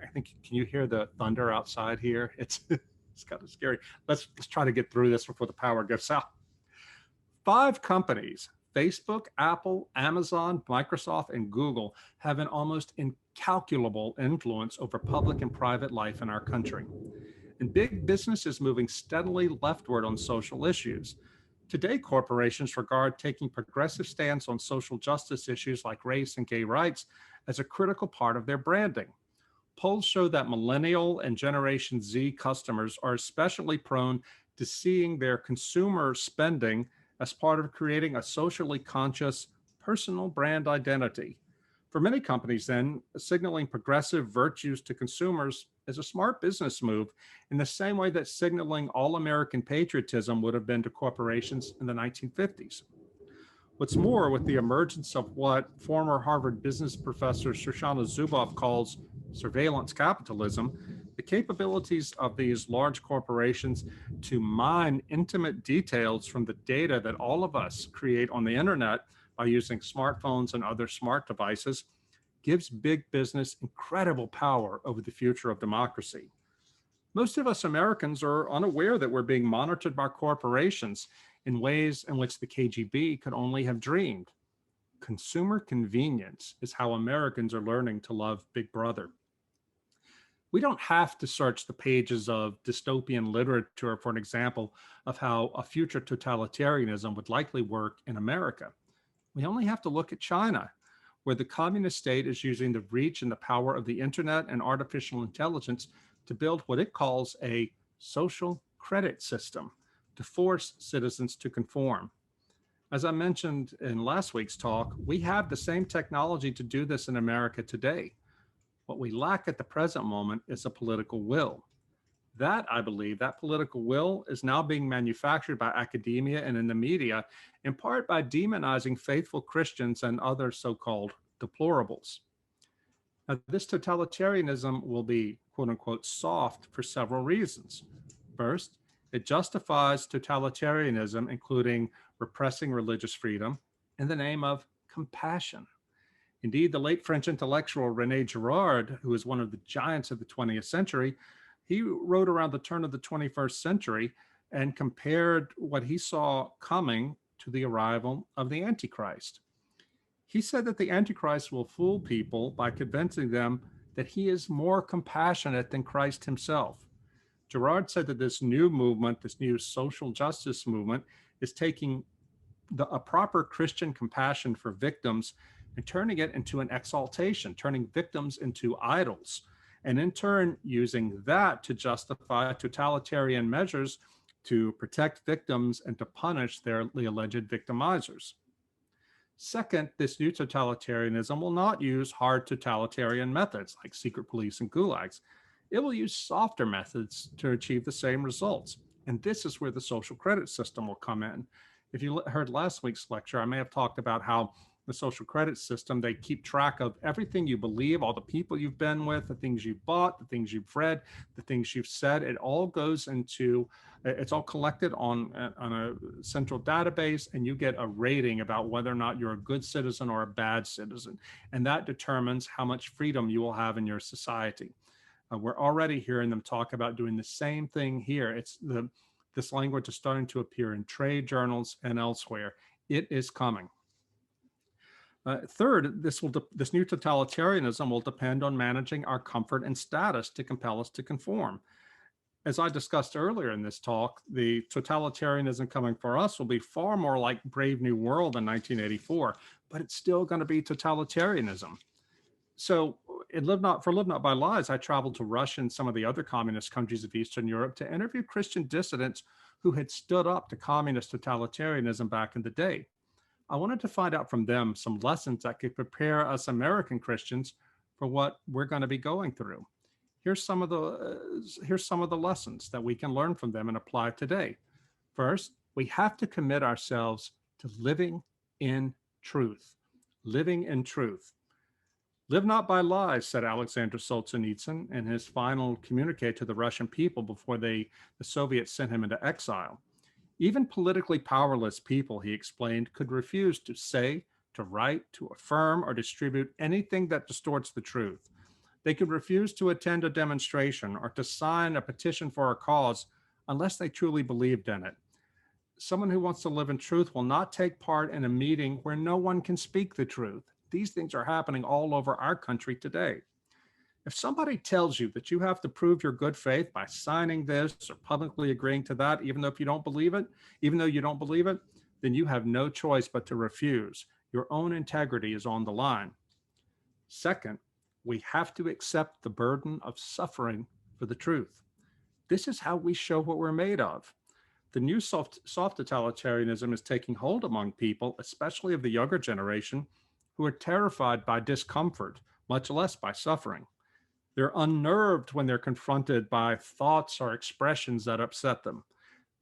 Speaker 3: I think, can you hear the thunder outside here? It's kind of scary. Let's try to get through this before the power goes out. 5 companies, Facebook, Apple, Amazon, Microsoft, and Google, have an almost incalculable influence over public and private life in our country. And big business is moving steadily leftward on social issues. Today, corporations regard taking progressive stance on social justice issues like race and gay rights as a critical part of their branding. Polls show that millennial and Generation Z customers are especially prone to seeing their consumer spending as part of creating a socially conscious personal brand identity. For many companies, then, signaling progressive virtues to consumers is a smart business move in the same way that signaling all American patriotism would have been to corporations in the 1950s. What's more, with the emergence of what former Harvard business professor Shoshana Zuboff calls surveillance capitalism, the capabilities of these large corporations to mine intimate details from the data that all of us create on the internet by using smartphones and other smart devices gives big business incredible power over the future of democracy. Most of us Americans are unaware that we're being monitored by corporations in ways in which the KGB could only have dreamed. Consumer convenience is how Americans are learning to love Big Brother. We don't have to search the pages of dystopian literature for an example of how a future totalitarianism would likely work in America. We only have to look at China, where the communist state is using the reach and the power of the internet and artificial intelligence to build what it calls a social credit system to force citizens to conform. As I mentioned in last week's talk, we have the same technology to do this in America today. What we lack at the present moment is a political will. That, I believe, that political will is now being manufactured by academia and in the media, in part by demonizing faithful Christians and other so-called deplorables. Now, this totalitarianism will be, quote unquote, soft for several reasons. First, it justifies totalitarianism, including repressing religious freedom, in the name of compassion. Indeed, the late French intellectual René Girard, who is one of the giants of the 20th century, he wrote around the turn of the 21st century and compared what he saw coming to the arrival of the Antichrist. He said that the Antichrist will fool people by convincing them that he is more compassionate than Christ himself. Girard said that this new movement, this new social justice movement, is taking a proper Christian compassion for victims and turning it into an exaltation, turning victims into idols, and in turn using that to justify totalitarian measures to protect victims and to punish the alleged victimizers. Second, this new totalitarianism will not use hard totalitarian methods like secret police and gulags. It will use softer methods to achieve the same results. And this is where the social credit system will come in. If you heard last week's lecture, I may have talked about how the social credit system, they keep track of everything you believe, all the people you've been with, the things you've bought, the things you've read, the things you've said. It all goes into, it's all collected on a central database, and you get a rating about whether or not you're a good citizen or a bad citizen. And that determines how much freedom you will have in your society. We're already hearing them talk about doing the same thing here. This language is starting to appear in trade journals and elsewhere. It is coming. Third, this new totalitarianism will depend on managing our comfort and status to compel us to conform. As I discussed earlier in this talk, the totalitarianism coming for us will be far more like Brave New World in 1984, but it's still going to be totalitarianism. So Live Not by Lies, I traveled to Russia and some of the other communist countries of Eastern Europe to interview Christian dissidents who had stood up to communist totalitarianism back in the day. I wanted to find out from them some lessons that could prepare us American Christians for what we're going to be going through. Here's some of the lessons that we can learn from them and apply today. First, we have to commit ourselves to living in truth. Living in truth. Live not by lies, said Alexander Solzhenitsyn in his final communique to the Russian people before the Soviets sent him into exile. Even politically powerless people, he explained, could refuse to say, to write, to affirm, or distribute anything that distorts the truth. They could refuse to attend a demonstration or to sign a petition for a cause unless they truly believed in it. Someone who wants to live in truth will not take part in a meeting where no one can speak the truth. These things are happening all over our country today. If somebody tells you that you have to prove your good faith by signing this or publicly agreeing to that, even though if you don't believe it, even though you don't believe it, then you have no choice but to refuse. Your own integrity is on the line. Second, we have to accept the burden of suffering for the truth. This is how we show what we're made of. The new soft totalitarianism is taking hold among people, especially of the younger generation, who are terrified by discomfort, much less by suffering. They're unnerved when they're confronted by thoughts or expressions that upset them.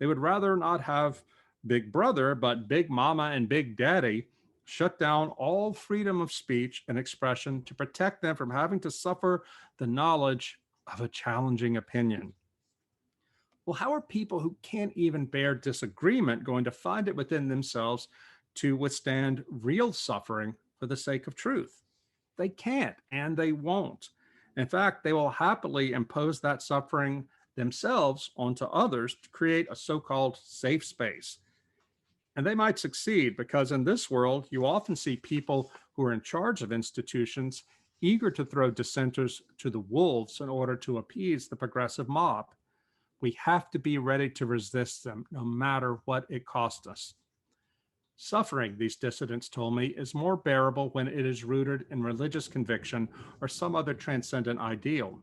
Speaker 3: They would rather not have Big Brother, but Big Mama and Big Daddy shut down all freedom of speech and expression to protect them from having to suffer the knowledge of a challenging opinion. Well, how are people who can't even bear disagreement going to find it within themselves to withstand real suffering for the sake of truth? They can't, and they won't. In fact, they will happily impose that suffering themselves onto others to create a so-called safe space. And they might succeed because in this world, you often see people who are in charge of institutions eager to throw dissenters to the wolves in order to appease the progressive mob. We have to be ready to resist them no matter what it costs us. Suffering, these dissidents told me, is more bearable when it is rooted in religious conviction or some other transcendent ideal.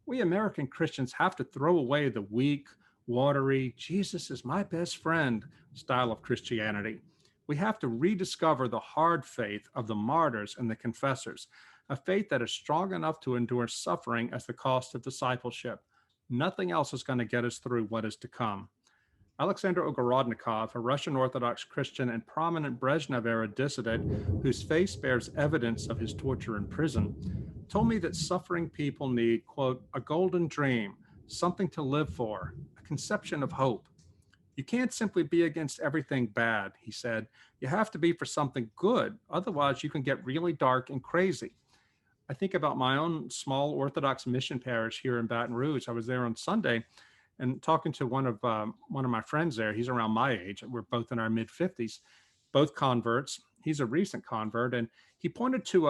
Speaker 3: We American Christians have to throw away the weak, watery, Jesus is my best friend style of Christianity. We have to rediscover the hard faith of the martyrs and the confessors, a faith that is strong enough to endure suffering as the cost of discipleship. Nothing else is going to get us through what is to come. Alexander Ogorodnikov, a Russian Orthodox Christian and prominent Brezhnev-era dissident whose face bears evidence of his torture in prison, told me that suffering people need, quote, a golden dream, something to live for, a conception of hope. You can't simply be against everything bad, he said. You have to be for something good. Otherwise, you can get really dark and crazy. I think about my own small Orthodox mission parish here in Baton Rouge. I was there on Sunday and talking to one of my friends there. He's around my age. We're both in our mid-50s, both converts. He's a recent convert, and he pointed to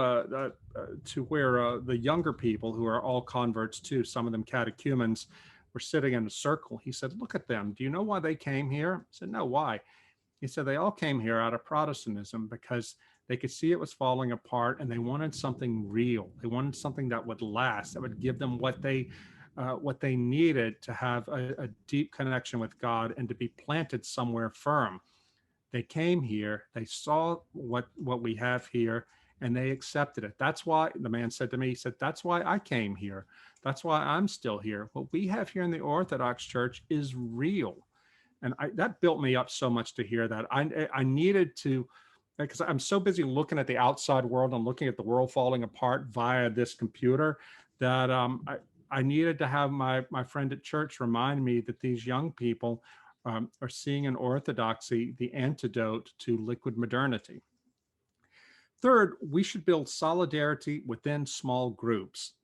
Speaker 3: where the younger people who are all converts too, some of them catechumens, were sitting in a circle. He said, "Look at them. Do you know why they came here?" I said, "No, why?" He said, "They all came here out of Protestantism because they could see it was falling apart, and they wanted something real. They wanted something that would last, that would give them what they needed to have a deep connection with God and to be planted somewhere firm. They came here, they saw what we have here, and they accepted it. That's why," the man said to me, he said, "That's why I came here. That's why I'm still here. What we have here in the Orthodox Church is real." And that built me up so much to hear that. I needed to, because I'm so busy looking at the outside world and looking at the world falling apart via this computer that I needed to have my friend at church remind me that these young people are seeing in orthodoxy the antidote to liquid modernity. Third, we should build solidarity within small groups.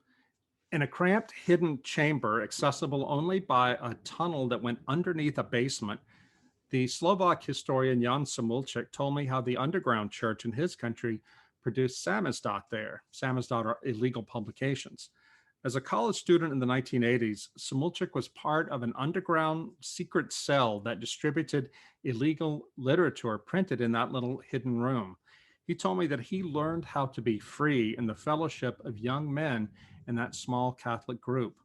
Speaker 3: In a cramped, hidden chamber accessible only by a tunnel that went underneath a basement, the Slovak historian Jan Samulček told me how the underground church in his country produced samizdat there. Samizdat are illegal publications. As a college student in the 1980s, Samulček was part of an underground secret cell that distributed illegal literature printed in that little hidden room. He told me that he learned how to be free in the fellowship of young men in that small Catholic group.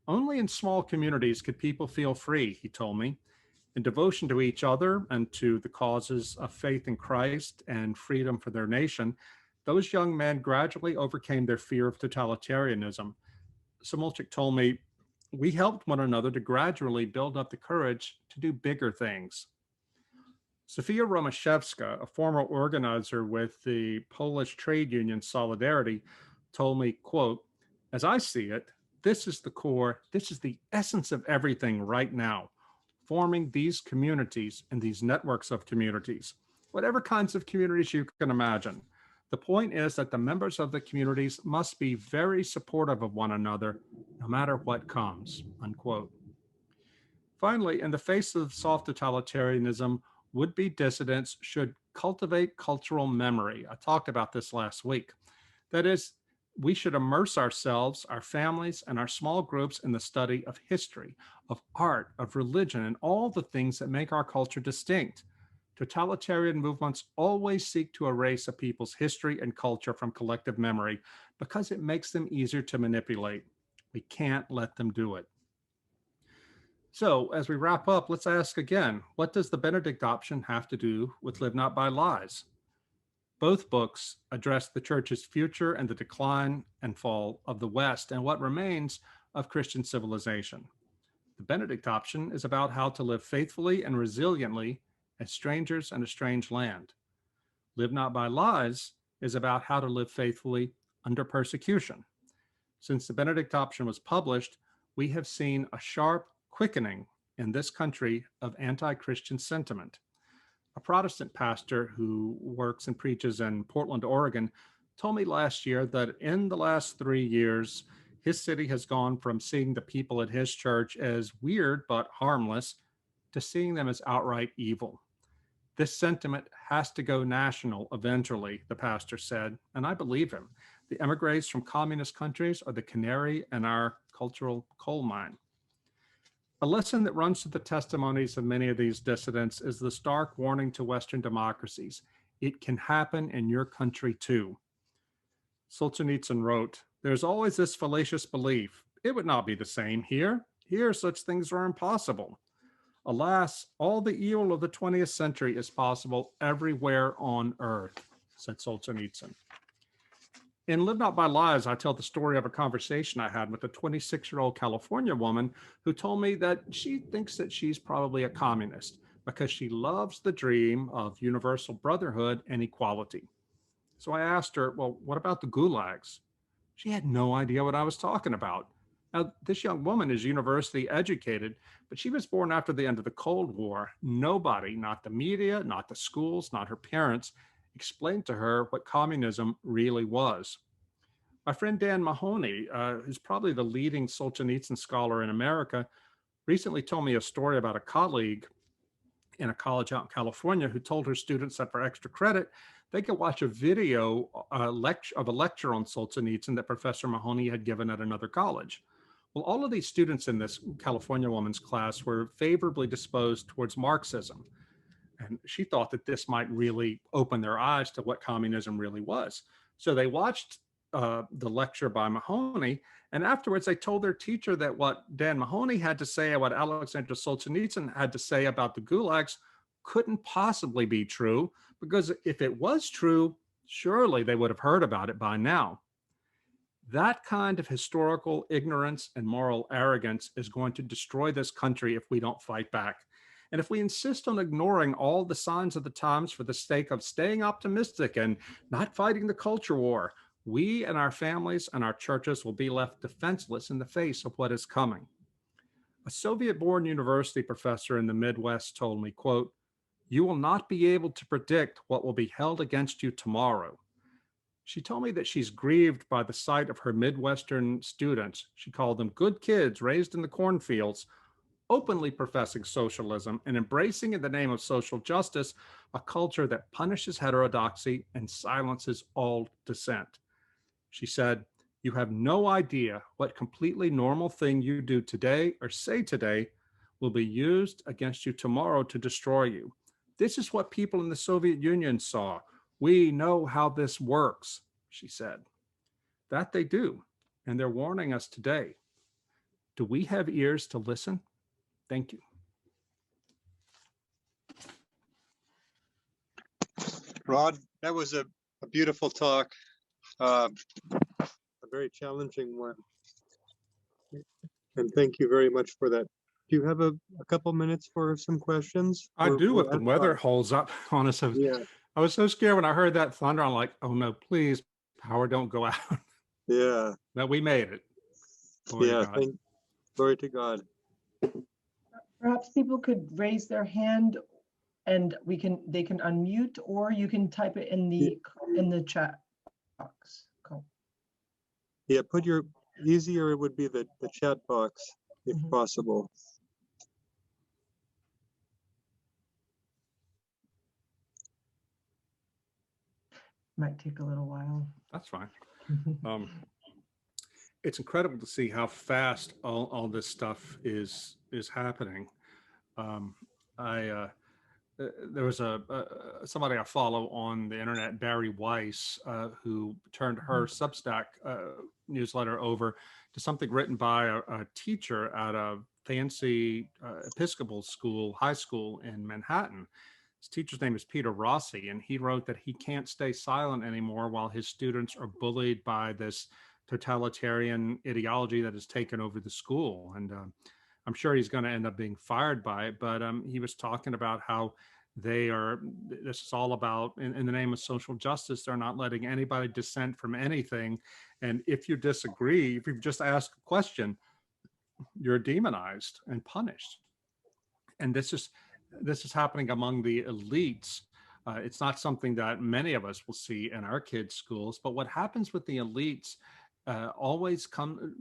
Speaker 3: Only in small communities could people feel free, he told me. In devotion to each other and to the causes of faith in Christ and freedom for their nation, those young men gradually overcame their fear of totalitarianism. Samulček told me, "We helped one another to gradually build up the courage to do bigger things." Sofia Romaszewska, a former organizer with the Polish trade union Solidarity, told me, quote, "As I see it, this is the core, this is the essence of everything right now. forming these communities and these networks of communities, whatever kinds of communities you can imagine. The point is that the members of the communities must be very supportive of one another, no matter what comes, unquote. Finally, in the face of soft totalitarianism, would-be dissidents should cultivate cultural memory. I talked about this last week. That is, we should immerse ourselves, our families, and our small groups in the study of history, of art, of religion, and all the things that make our culture distinct. Totalitarian movements always seek to erase a people's history and culture from collective memory because it makes them easier to manipulate. We can't let them do it. So as we wrap up, let's ask again, what does the Benedict option have to do with Live Not by Lies? Both books address the church's future and the decline and fall of the West and what remains of Christian civilization. The Benedict option is about how to live faithfully and resiliently as strangers in a strange land. Live Not by Lies is about how to live faithfully under persecution. Since the Benedict option was published, we have seen a sharp quickening in this country of anti-Christian sentiment. A Protestant pastor who works and preaches in Portland, Oregon, told me last year that in the last 3 years, his city has gone from seeing the people at his church as weird but harmless to seeing them as outright evil. This sentiment has to go national eventually, the pastor said, and I believe him. The emigres from communist countries are the canary in our cultural coal mine. A lesson that runs through the testimonies of many of these dissidents is the stark warning to Western democracies. It can happen in your country too. Solzhenitsyn wrote, "There's always this fallacious belief. It would not be the same here. Here, such things are impossible. Alas, all the evil of the 20th century is possible everywhere on earth," said Solzhenitsyn. In Live Not by Lies, I tell the story of a conversation I had with a 26-year-old California woman who told me that she thinks that she's probably a communist because she loves the dream of universal brotherhood and equality. So I asked her, well, what about the gulags? She had no idea what I was talking about. Now, this young woman is university educated, but she was born after the end of the Cold War. Nobody, not the media, not the schools, not her parents, explained to her what communism really was. My friend Dan Mahoney, who's probably the leading Solzhenitsyn scholar in America, recently told me a story about a colleague in a college out in California who told her students that for extra credit, they could watch a video of a lecture on Solzhenitsyn that Professor Mahoney had given at another college. Well, all of these students in this California woman's class were favorably disposed towards Marxism. And she thought that this might really open their eyes to what communism really was. So they watched the lecture by Mahoney, and afterwards they told their teacher that what Dan Mahoney had to say and what Alexander Solzhenitsyn had to say about the gulags couldn't possibly be true, because if it was true, surely they would have heard about it by now. That kind of historical ignorance and moral arrogance is going to destroy this country if we don't fight back. And if we insist on ignoring all the signs of the times for the sake of staying optimistic and not fighting the culture war, we and our families and our churches will be left defenseless in the face of what is coming. A Soviet-born university professor in the Midwest told me, quote, "You will not be able to predict what will be held against you tomorrow." She told me that she's grieved by the sight of her Midwestern students, she called them good kids raised in the cornfields, openly professing socialism and embracing in the name of social justice a culture that punishes heterodoxy and silences all dissent. She said, "You have no idea what completely normal thing you do today or say today will be used against you tomorrow to destroy you. This is what people in the Soviet Union saw. We know how this works," she said. That they do, and they're warning us today. Do we have ears to listen? Thank you.
Speaker 1: Rod, that was a beautiful talk, a very challenging one. And thank you very much for that. Do you have a couple minutes for some questions?
Speaker 3: I do if the weather holds up on us.
Speaker 1: Yeah.
Speaker 3: I was so scared when I heard that thunder. I'm like, oh no, please, power don't go out.
Speaker 1: Yeah.
Speaker 3: No, we made it. Glory
Speaker 1: yeah.
Speaker 3: to God.
Speaker 1: Glory to God.
Speaker 2: Perhaps people could raise their hand and they can unmute, or you can type it in the chat box. Cool.
Speaker 1: Yeah, easier it would be the chat box if possible.
Speaker 2: Might take a little while.
Speaker 3: That's fine. It's incredible to see how fast all this stuff is happening. There was somebody I follow on the internet, Barry Weiss, who turned her Substack newsletter over to something written by a teacher at a fancy Episcopal school, high school in Manhattan. His teacher's name is Peter Rossi, and he wrote that he can't stay silent anymore while his students are bullied by this totalitarian ideology that has taken over the school. And I'm sure he's going to end up being fired by it, but he was talking about how this is all about, in the name of social justice, they're not letting anybody dissent from anything. And if you disagree, if you just ask a question, you're demonized and punished. And this is happening among the elites. It's not something that many of us will see in our kids' schools, but what happens with the elites always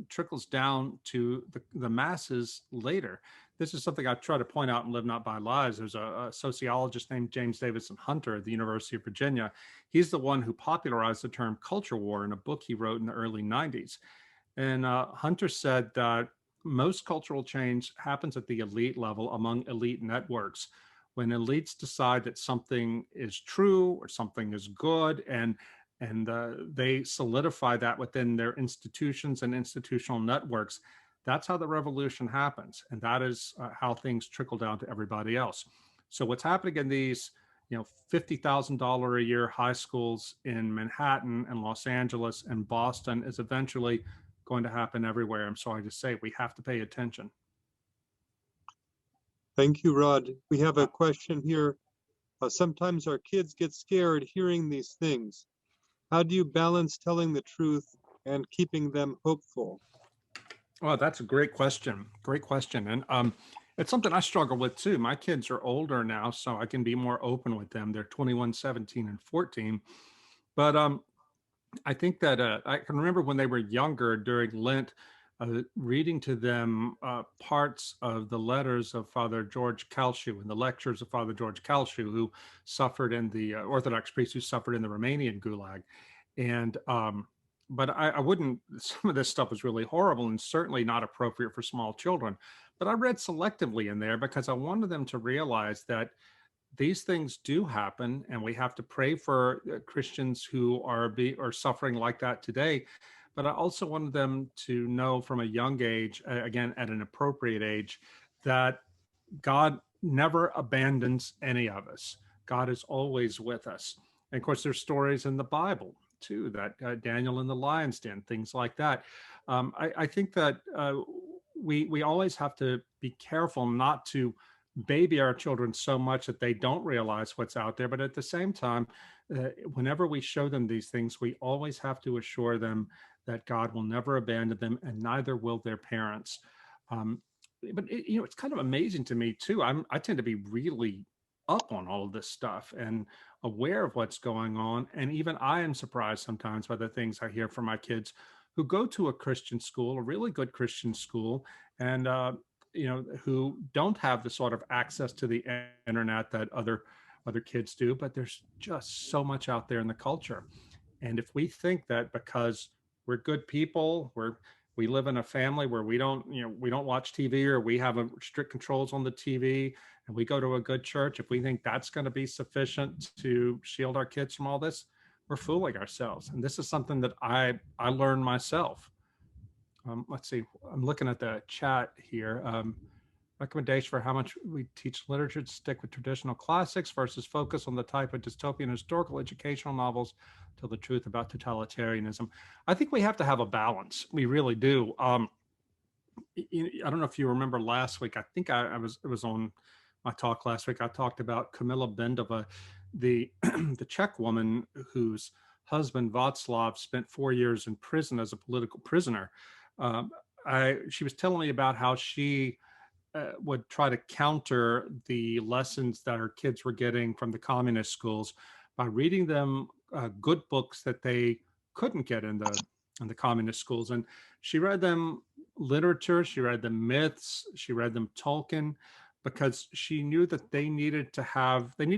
Speaker 3: trickles down to the masses later. This is something I try to point out in Live Not by Lies. There's a sociologist named James Davison Hunter at the University of Virginia. He's the one who popularized the term culture war in a book he wrote in the early 90s. And Hunter said that most cultural change happens at the elite level among elite networks. When elites decide that something is true or something is good, and they solidify that within their institutions and institutional networks, that's how the revolution happens. And that is how things trickle down to everybody else. So what's happening in these, $50,000 a year high schools in Manhattan and Los Angeles and Boston is eventually going to happen everywhere. I'm sorry to say, we have to pay attention.
Speaker 1: Thank you, Rod. We have a question here. Sometimes our kids get scared hearing these things. How do you balance telling the truth and keeping them hopeful?
Speaker 3: Well, that's a great question. Great question. And it's something I struggle with too. My kids are older now, so I can be more open with them. They're 21, 17, and 14. But I think that I can remember when they were younger during Lent, reading to them parts of the letters of Father George Calciu and the lectures of Father George Calciu, who suffered in the Orthodox priest who suffered in the Romanian Gulag. And but I wouldn't, some of this stuff was really horrible and certainly not appropriate for small children. But I read selectively in there because I wanted them to realize that these things do happen, and we have to pray for Christians who are suffering like that today. But I also wanted them to know from a young age, again, at an appropriate age, that God never abandons any of us. God is always with us. And of course, there's stories in the Bible too, that Daniel in the lion's den, things like that. I think that we always have to be careful not to baby our children so much that they don't realize what's out there. But at the same time, whenever we show them these things, we always have to assure them that God will never abandon them, and neither will their parents. But it's kind of amazing to me too. I tend to be really up on all of this stuff and aware of what's going on. And even I am surprised sometimes by the things I hear from my kids who go to a Christian school, a really good Christian school, and who don't have the sort of access to the internet that other kids do. But there's just so much out there in the culture. And if we think that because we're good people, we live in a family where we don't watch TV, or we have strict controls on the TV, and we go to a good church, if we think that's going to be sufficient to shield our kids from all this, we're fooling ourselves. And this is something that I learned myself. Let's see, I'm looking at the chat here. Recommendation for how much we teach literature to stick with traditional classics versus focus on the type of dystopian historical educational novels tell the truth about totalitarianism. I think we have to have a balance. We really do. I don't know if you remember last week. I think it was on my talk last week. I talked about Kamila Bendova, the the Czech woman whose husband Václav spent 4 years in prison as a political prisoner. She was telling me about how she would try to counter the lessons that her kids were getting from the communist schools by reading them good books that they couldn't get in the communist schools. And she read them literature, she read them myths, she read them Tolkien, because she knew that they needed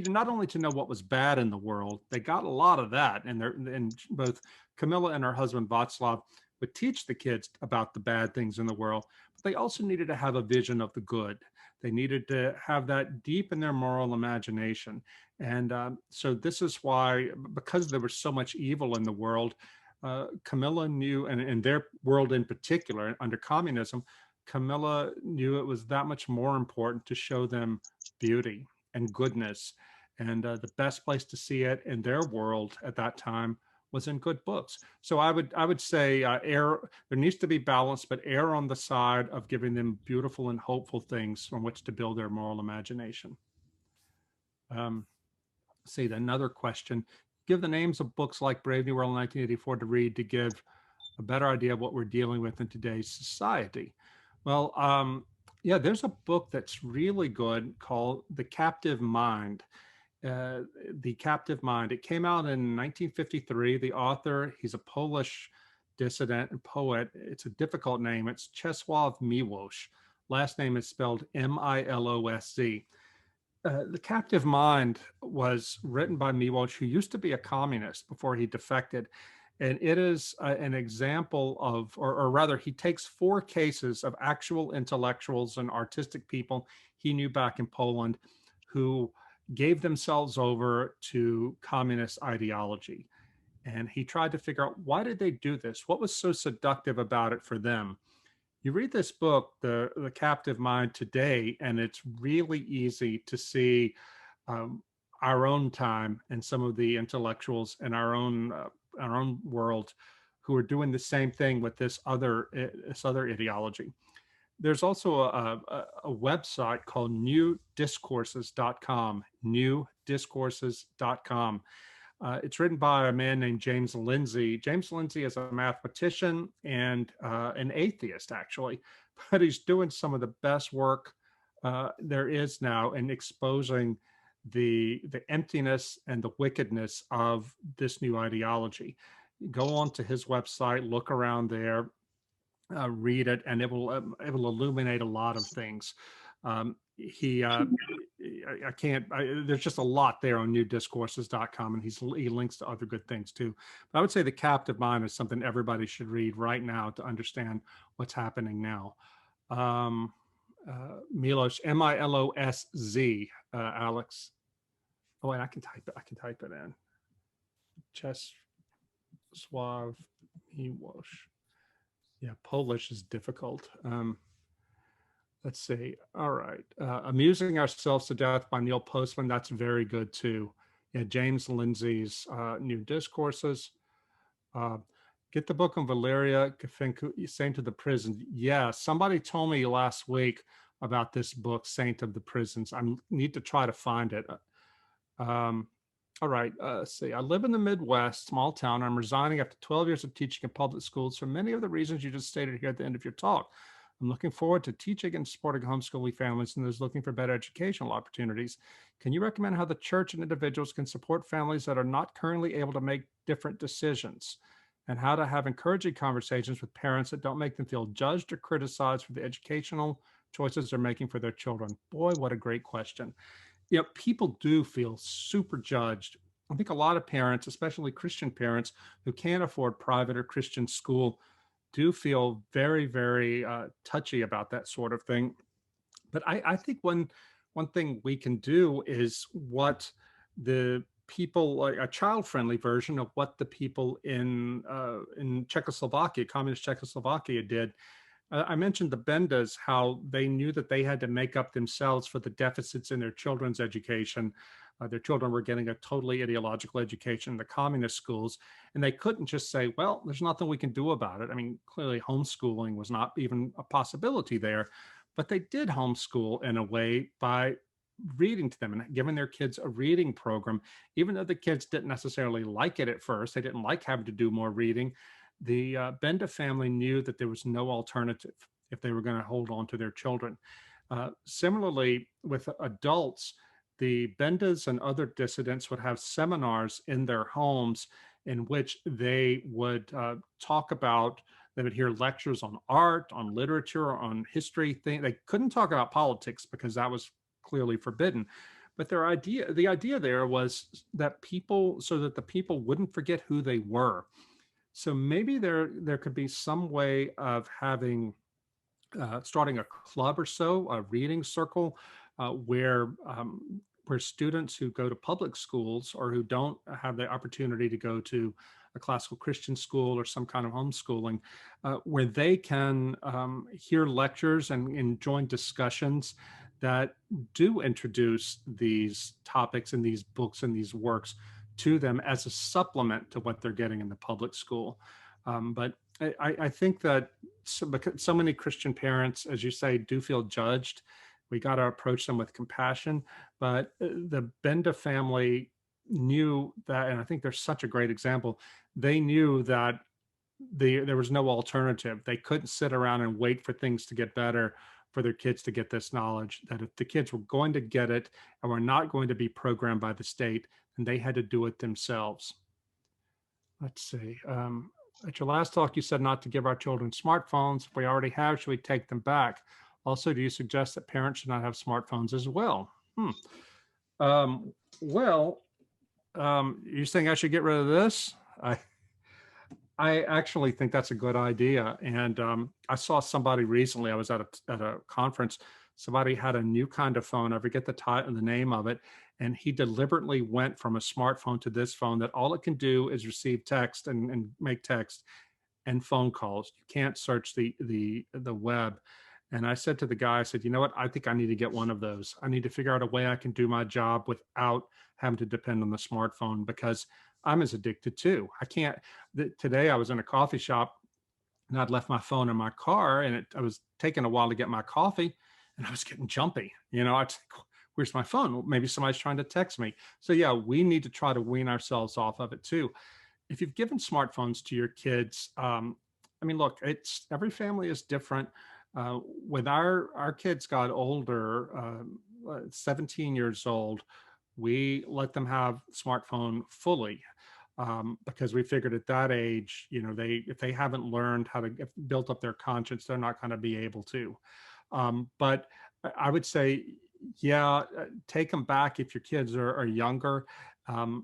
Speaker 3: not only to know what was bad in the world, they got a lot of that, and both Camilla and her husband Václav would teach the kids about the bad things in the world, but they also needed to have a vision of the good. They needed to have that deep in their moral imagination. And so this is why, because there was so much evil in the world, Camilla knew, and in their world in particular, under communism, Camilla knew it was that much more important to show them beauty and goodness. And the best place to see it in their world at that time was in good books. So I would say there needs to be balance, but err on the side of giving them beautiful and hopeful things from which to build their moral imagination. See, another question. Give the names of books like Brave New World 1984 to read to give a better idea of what we're dealing with in today's society. Well, yeah, there's a book that's really good called The Captive Mind. The Captive Mind. It came out in 1953. The author, he's a Polish dissident and poet. It's a difficult name. It's Czesław Miłosz. Last name is spelled Milosz. The Captive Mind was written by Miłosz, who used to be a communist before he defected. And it is an example of, or rather, he takes 4 cases of actual intellectuals and artistic people he knew back in Poland who gave themselves over to communist ideology. And he tried to figure out, why did they do this? What was so seductive about it for them? You read this book, The Captive Mind, today, and it's really easy to see our own time and some of the intellectuals in our own world who are doing the same thing with this other ideology. There's also a website called newdiscourses.com, newdiscourses.com. It's written by a man named James Lindsay. James Lindsay is a mathematician and an atheist, actually, but he's doing some of the best work there is now in exposing the emptiness and the wickedness of this new ideology. Go on to his website, look around there, read it, and it will illuminate a lot of things. There's just a lot there on newdiscourses.com, and he links to other good things too. But I would say The Captive Mind is something everybody should read right now to understand what's happening now. Milosz, Milosz, Alex. Oh, and I can type it in. Czesław Miłosz. Yeah, Polish is difficult. Let's see. All right. Amusing Ourselves to Death by Neil Postman. That's very good too. Yeah, James Lindsay's New Discourses. Get the book on Valeria Kafenko, Saint of the Prison. Yeah, somebody told me last week about this book, Saint of the Prisons. I need to try to find it. All right, let's see. I live in the Midwest, small town. I'm resigning after 12 years of teaching in public schools for many of the reasons you just stated here at the end of your talk. I'm looking forward to teaching and supporting homeschooling families and those looking for better educational opportunities. Can you recommend how the church and individuals can support families that are not currently able to make different decisions, and how to have encouraging conversations with parents that don't make them feel judged or criticized for the educational choices they're making for their children? Boy, what a great question. You know, people do feel super judged. I think a lot of parents, especially Christian parents who can't afford private or Christian school, do feel very, very touchy about that sort of thing. But I think one thing we can do is what the people, a child-friendly version of what the people in Czechoslovakia, communist Czechoslovakia, did. I mentioned the Bendas, how they knew that they had to make up themselves for the deficits in their children's education. Their children were getting a totally ideological education in the communist schools, and they couldn't just say, well, there's nothing we can do about it. I mean, clearly homeschooling was not even a possibility there, but they did homeschool in a way by reading to them and giving their kids a reading program. Even though the kids didn't necessarily like it at first, they didn't like having to do more reading, the Benda family knew that there was no alternative if they were going to hold on to their children. Similarly, with adults, the Bendas and other dissidents would have seminars in their homes in which they would talk about, they would hear lectures on art, on literature, on history. They couldn't talk about politics because that was clearly forbidden. But the idea there was that people, so that the people wouldn't forget who they were. So maybe there could be some way of having starting a club or so, a reading circle, where students who go to public schools or who don't have the opportunity to go to a classical Christian school or some kind of homeschooling, where they can hear lectures and join discussions that do introduce these topics and these books and these works to them as a supplement to what they're getting in the public school. But I think that because so many Christian parents, as you say, do feel judged. We got to approach them with compassion. But the Benda family knew that, and I think they're such a great example. They knew that there was no alternative. They couldn't sit around and wait for things to get better for their kids to get this knowledge, that if the kids were going to get it and were not going to be programmed by the state, then they had to do it themselves. Let's see. At your last talk, you said not to give our children smartphones. If we already have, should we take them back? Also, do you suggest that parents should not have smartphones as well? Well, you're saying I should get rid of this? I actually think that's a good idea. And I saw somebody recently, I was at a conference, somebody had a new kind of phone, I forget the name of it, and he deliberately went from a smartphone to this phone that all it can do is receive text and make text and phone calls. You can't search the web. And I said to the guy, I said, you know what? I think I need to get one of those. I need to figure out a way I can do my job without having to depend on the smartphone, because I'm as addicted too. I can't. Today I was in a coffee shop and I'd left my phone in my car, and I was taking a while to get my coffee, and I was getting jumpy. I'd say, where's my phone? Well, maybe somebody's trying to text me. So yeah, we need to try to wean ourselves off of it too. If you've given smartphones to your kids, look, every family is different. When our kids got older, 17 years old, we let them have smartphone fully, because we figured at that age, if they haven't learned how to build up their conscience, they're not going to be able to. But I would say, yeah, take them back if your kids are younger.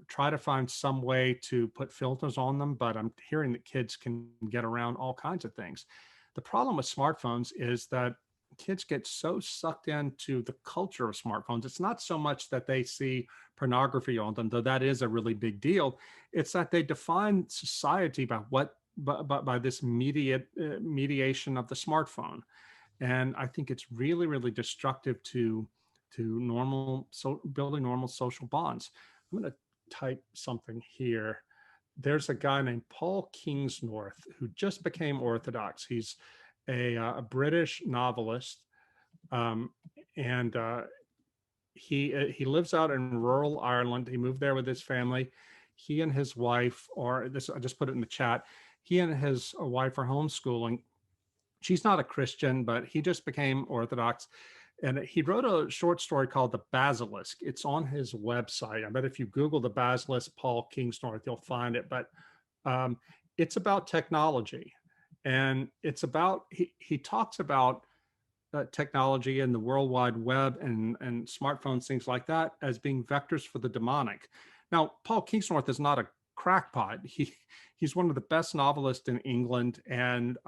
Speaker 3: Try to find some way to put filters on them, but I'm hearing that kids can get around all kinds of things. The problem with smartphones is that kids get so sucked into the culture of smartphones. It's not so much that they see pornography on them, though that is a really big deal. It's that they define society by this mediation of the smartphone. And I think it's really, really destructive to building normal social bonds. I'm going to type something here. There's a guy named Paul Kingsnorth who just became Orthodox. He's a British novelist, and he lives out in rural Ireland. He moved there with his family. He and his wife, or this, I just put it in the chat. He and his wife are homeschooling. She's not a Christian, but he just became Orthodox. And he wrote a short story called The Basilisk. It's on his website. I bet if you Google The Basilisk, Paul Kingsnorth, you'll find it. But it's about technology. And it's about, he talks about technology and the World Wide Web and smartphones, things like that, as being vectors for the demonic. Now, Paul Kingsnorth is not a crackpot. He's one of the best novelists in England. And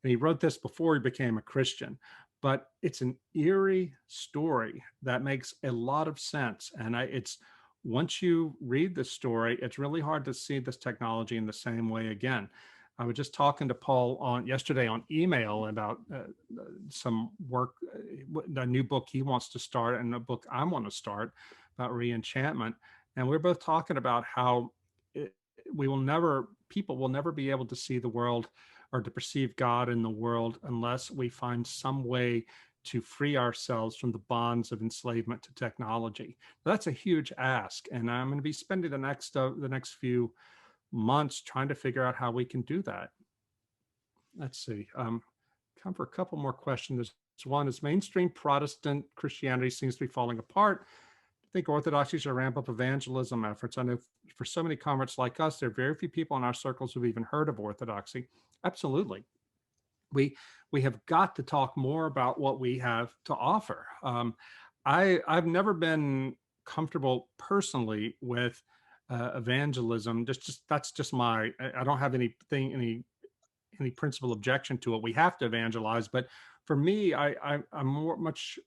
Speaker 3: he wrote this before he became a Christian. But it's an eerie story that makes a lot of sense. And once you read the story, it's really hard to see this technology in the same way again. I was just talking to Paul yesterday on email about some work, a new book he wants to start and a book I want to start about re-enchantment. And we're both talking about how people will never be able to see the world or to perceive God in the world unless we find some way to free ourselves from the bonds of enslavement to technology. That's a huge ask, and I'm going to be spending the next few months trying to figure out how we can do that. Let's see. Come for a couple more questions. There's One is mainstream Protestant Christianity seems to be falling apart. I think Orthodoxy should ramp up evangelism efforts. I know for so many converts like us, there are very few people in our circles who've even heard of Orthodoxy. Absolutely. We have got to talk more about what we have to offer. I've never been comfortable personally with evangelism. Just that's just my. I don't have any principal objection to it. We have to evangelize, but for me, I'm much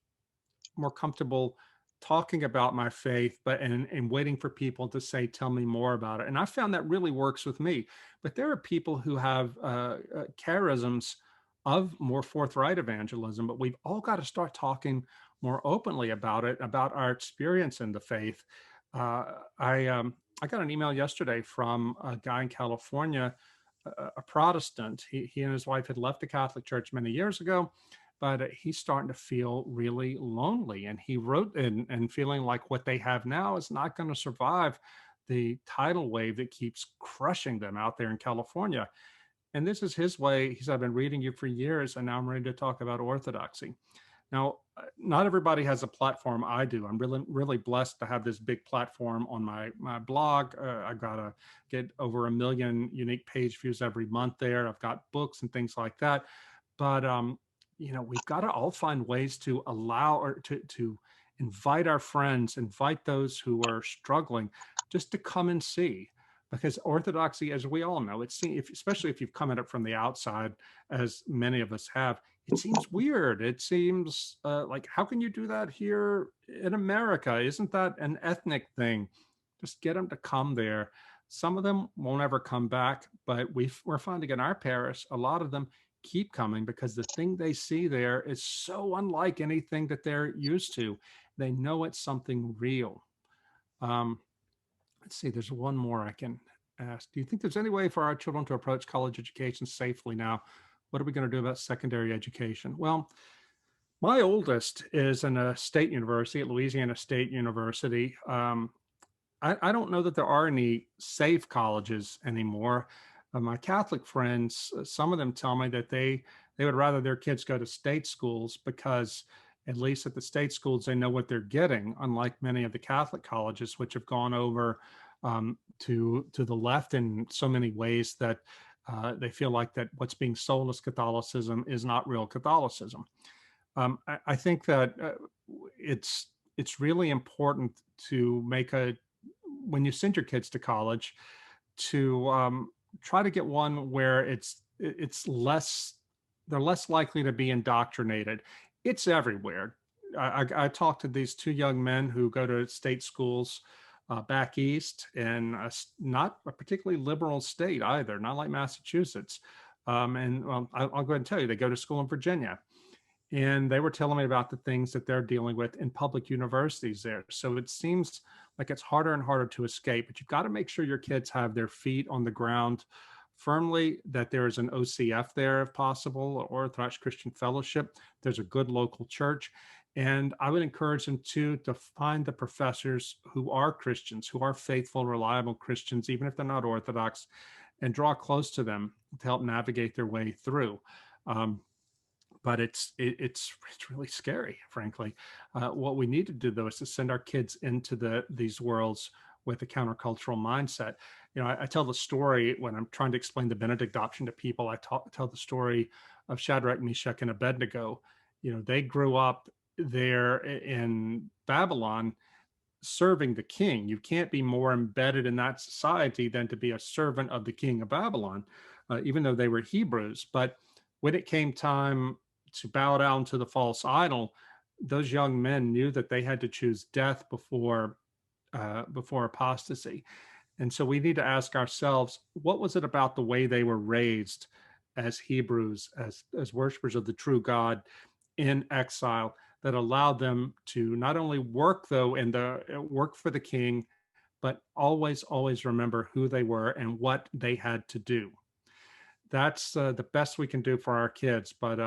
Speaker 3: more comfortable talking about my faith, but and waiting for people to say, tell me more about it. And I found that really works with me. But there are people who have charisms of more forthright evangelism, but we've all got to start talking more openly about it, about our experience in the faith. Uh, I got an email yesterday from a guy in California, a Protestant. He and his wife had left the Catholic Church many years ago, but he's starting to feel really lonely. And he wrote and feeling like what they have now is not going to survive the tidal wave that keeps crushing them out there in California. And this is his way. He said, I've been reading you for years, and now I'm ready to talk about orthodoxy. Now, not everybody has a platform I do. I'm really blessed to have this big platform on my blog. I've got to get over 1 million unique page views every month there. I've got books and things like that. But we've got to all find ways to allow or to invite our friends, invite those who are struggling, just to come and see. Because orthodoxy, as we all know, especially if you've come at it from the outside, as many of us have, it seems weird. It seems like, how can you do that here in America? Isn't that an ethnic thing? Just get them to come there. Some of them won't ever come back, but we're finding in our parish, a lot of them keep coming because the thing they see there is so unlike anything that they're used to. They know it's something real. Let's see, there's one more I can ask. Do you think there's any way for our children to approach college education safely now? What are we going to do about secondary education? Well, my oldest is in a state university at Louisiana State University. I don't know that there are any safe colleges anymore. My Catholic friends, some of them tell me that they would rather their kids go to state schools because at least at the state schools, they know what they're getting, unlike many of the Catholic colleges, which have gone over to the left in so many ways that they feel like that what's being sold as Catholicism is not real Catholicism. I think that it's really important to when you send your kids to college, to try to get one where they're less likely to be indoctrinated. It's everywhere. I talked to these two young men who go to state schools back east, and not a particularly liberal state either, not like Massachusetts. And I'll go ahead and tell you, they go to school in Virginia. And they were telling me about the things that they're dealing with in public universities there. So it seems like it's harder and harder to escape, but you've got to make sure your kids have their feet on the ground firmly, that there is an OCF there if possible, or Orthodox Christian Fellowship. There's a good local church. And I would encourage them to find the professors who are Christians, who are faithful, reliable Christians, even if they're not Orthodox, and draw close to them to help navigate their way through. But it's really scary, frankly. What we need to do, though, is to send our kids into these worlds with a countercultural mindset. I tell the story when I'm trying to explain the Benedict option to people. I tell the story of Shadrach, Meshach, and Abednego. They grew up there in Babylon serving the king. You can't be more embedded in that society than to be a servant of the king of Babylon, even though they were Hebrews. But when it came time to bow down to the false idol, those young men knew that they had to choose death before apostasy. And so we need to ask ourselves, what was it about the way they were raised as Hebrews, as worshipers of the true God in exile, that allowed them to not only work work for the king, but always remember who they were and what they had to do? That's the best we can do for our kids. But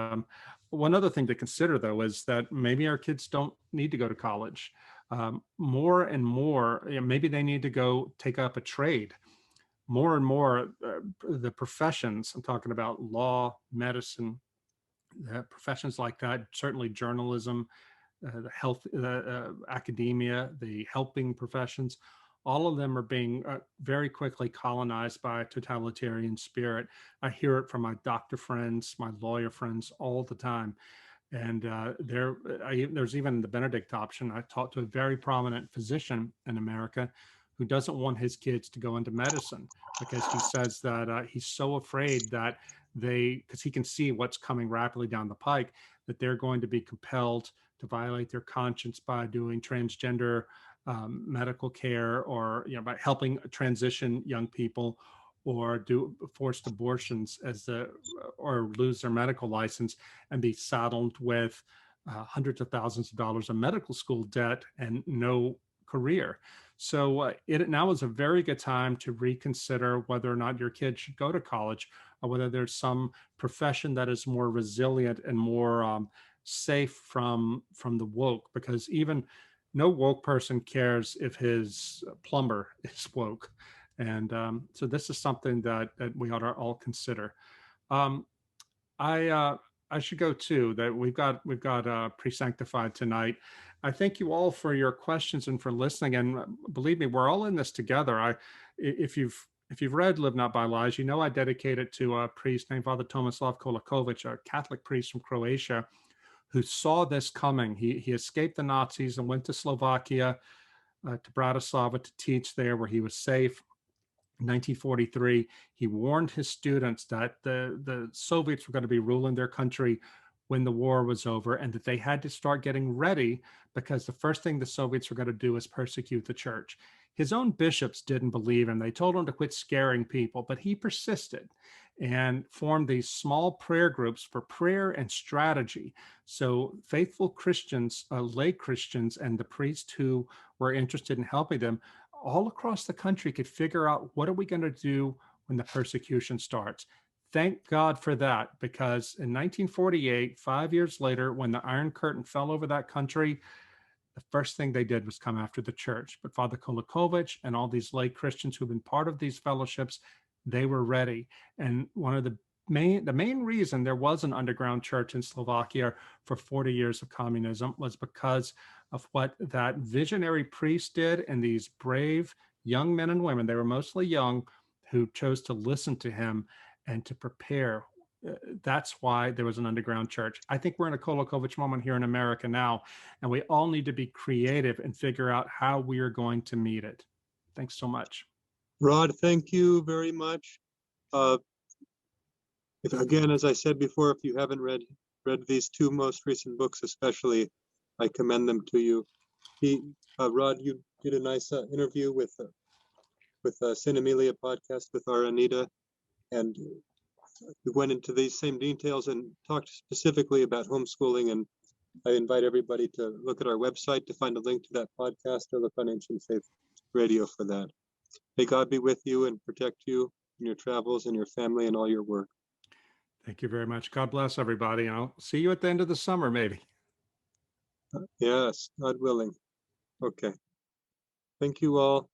Speaker 3: one other thing to consider, though, is that maybe our kids don't need to go to college. More and more, maybe they need to go take up a trade. More and more, the professions, I'm talking about law, medicine, professions like that, certainly journalism, the health, academia, the helping professions, all of them are being very quickly colonized by a totalitarian spirit. I hear it from my doctor friends, my lawyer friends all the time. And there's even the Benedict option. I talked to a very prominent physician in America who doesn't want his kids to go into medicine because he says that he's so afraid that because he can see what's coming rapidly down the pike, that they're going to be compelled to violate their conscience by doing transgender medical care, or by helping transition young people, or do forced abortions or lose their medical license and be saddled with hundreds of thousands of dollars of medical school debt and no career. So now is a very good time to reconsider whether or not your kid should go to college, or whether there's some profession that is more resilient and more safe from the woke, because even no woke person cares if his plumber is woke. And so this is something that we ought to all consider. I should go too. That we've got pre-sanctified tonight. I thank you all for your questions and for listening. And believe me, we're all in this together. If you've read Live Not by Lies, you know I dedicate it to a priest named Father Tomislav Kolakovic, a Catholic priest from Croatia, who saw this coming. He escaped the Nazis and went to Slovakia, to Bratislava, to teach there where he was safe. In 1943, he warned his students that the Soviets were going to be ruling their country when the war was over, and that they had to start getting ready, because the first thing the Soviets were going to do is persecute the church. His own bishops didn't believe him. They told him to quit scaring people, but he persisted and formed these small prayer groups for prayer and strategy. So faithful Christians, lay Christians, and the priests who were interested in helping them all across the country could figure out, what are we going to do when the persecution starts? Thank God for that, because in 1948, 5 years later, when the Iron Curtain fell over that country, the first thing they did was come after the church. But Father Kolakovic and all these lay Christians who've been part of these fellowships, they were ready. And one of the main reason there was an underground church in Slovakia for 40 years of communism was because of what that visionary priest did, and these brave young men and women, they were mostly young, who chose to listen to him and to prepare. That's why there was an underground church. I think we're in a Kolakovic moment here in America now, and we all need to be creative and figure out how we are going to meet it. Thanks so much.
Speaker 1: Rod, thank you very much. Again, as I said before, if you haven't read these two most recent books, especially, I commend them to you. Rod, you did a nice interview with Sin Emilia podcast with our Anita, and we went into these same details and talked specifically about homeschooling. And I invite everybody to look at our website to find a link to that podcast, or look on Ancient Faith Radio for that. May God be with you and protect you in your travels and your family and all your work.
Speaker 3: Thank you very much. God bless everybody. I'll see you at the end of the summer, maybe.
Speaker 1: Yes, God willing. Okay. Thank you all.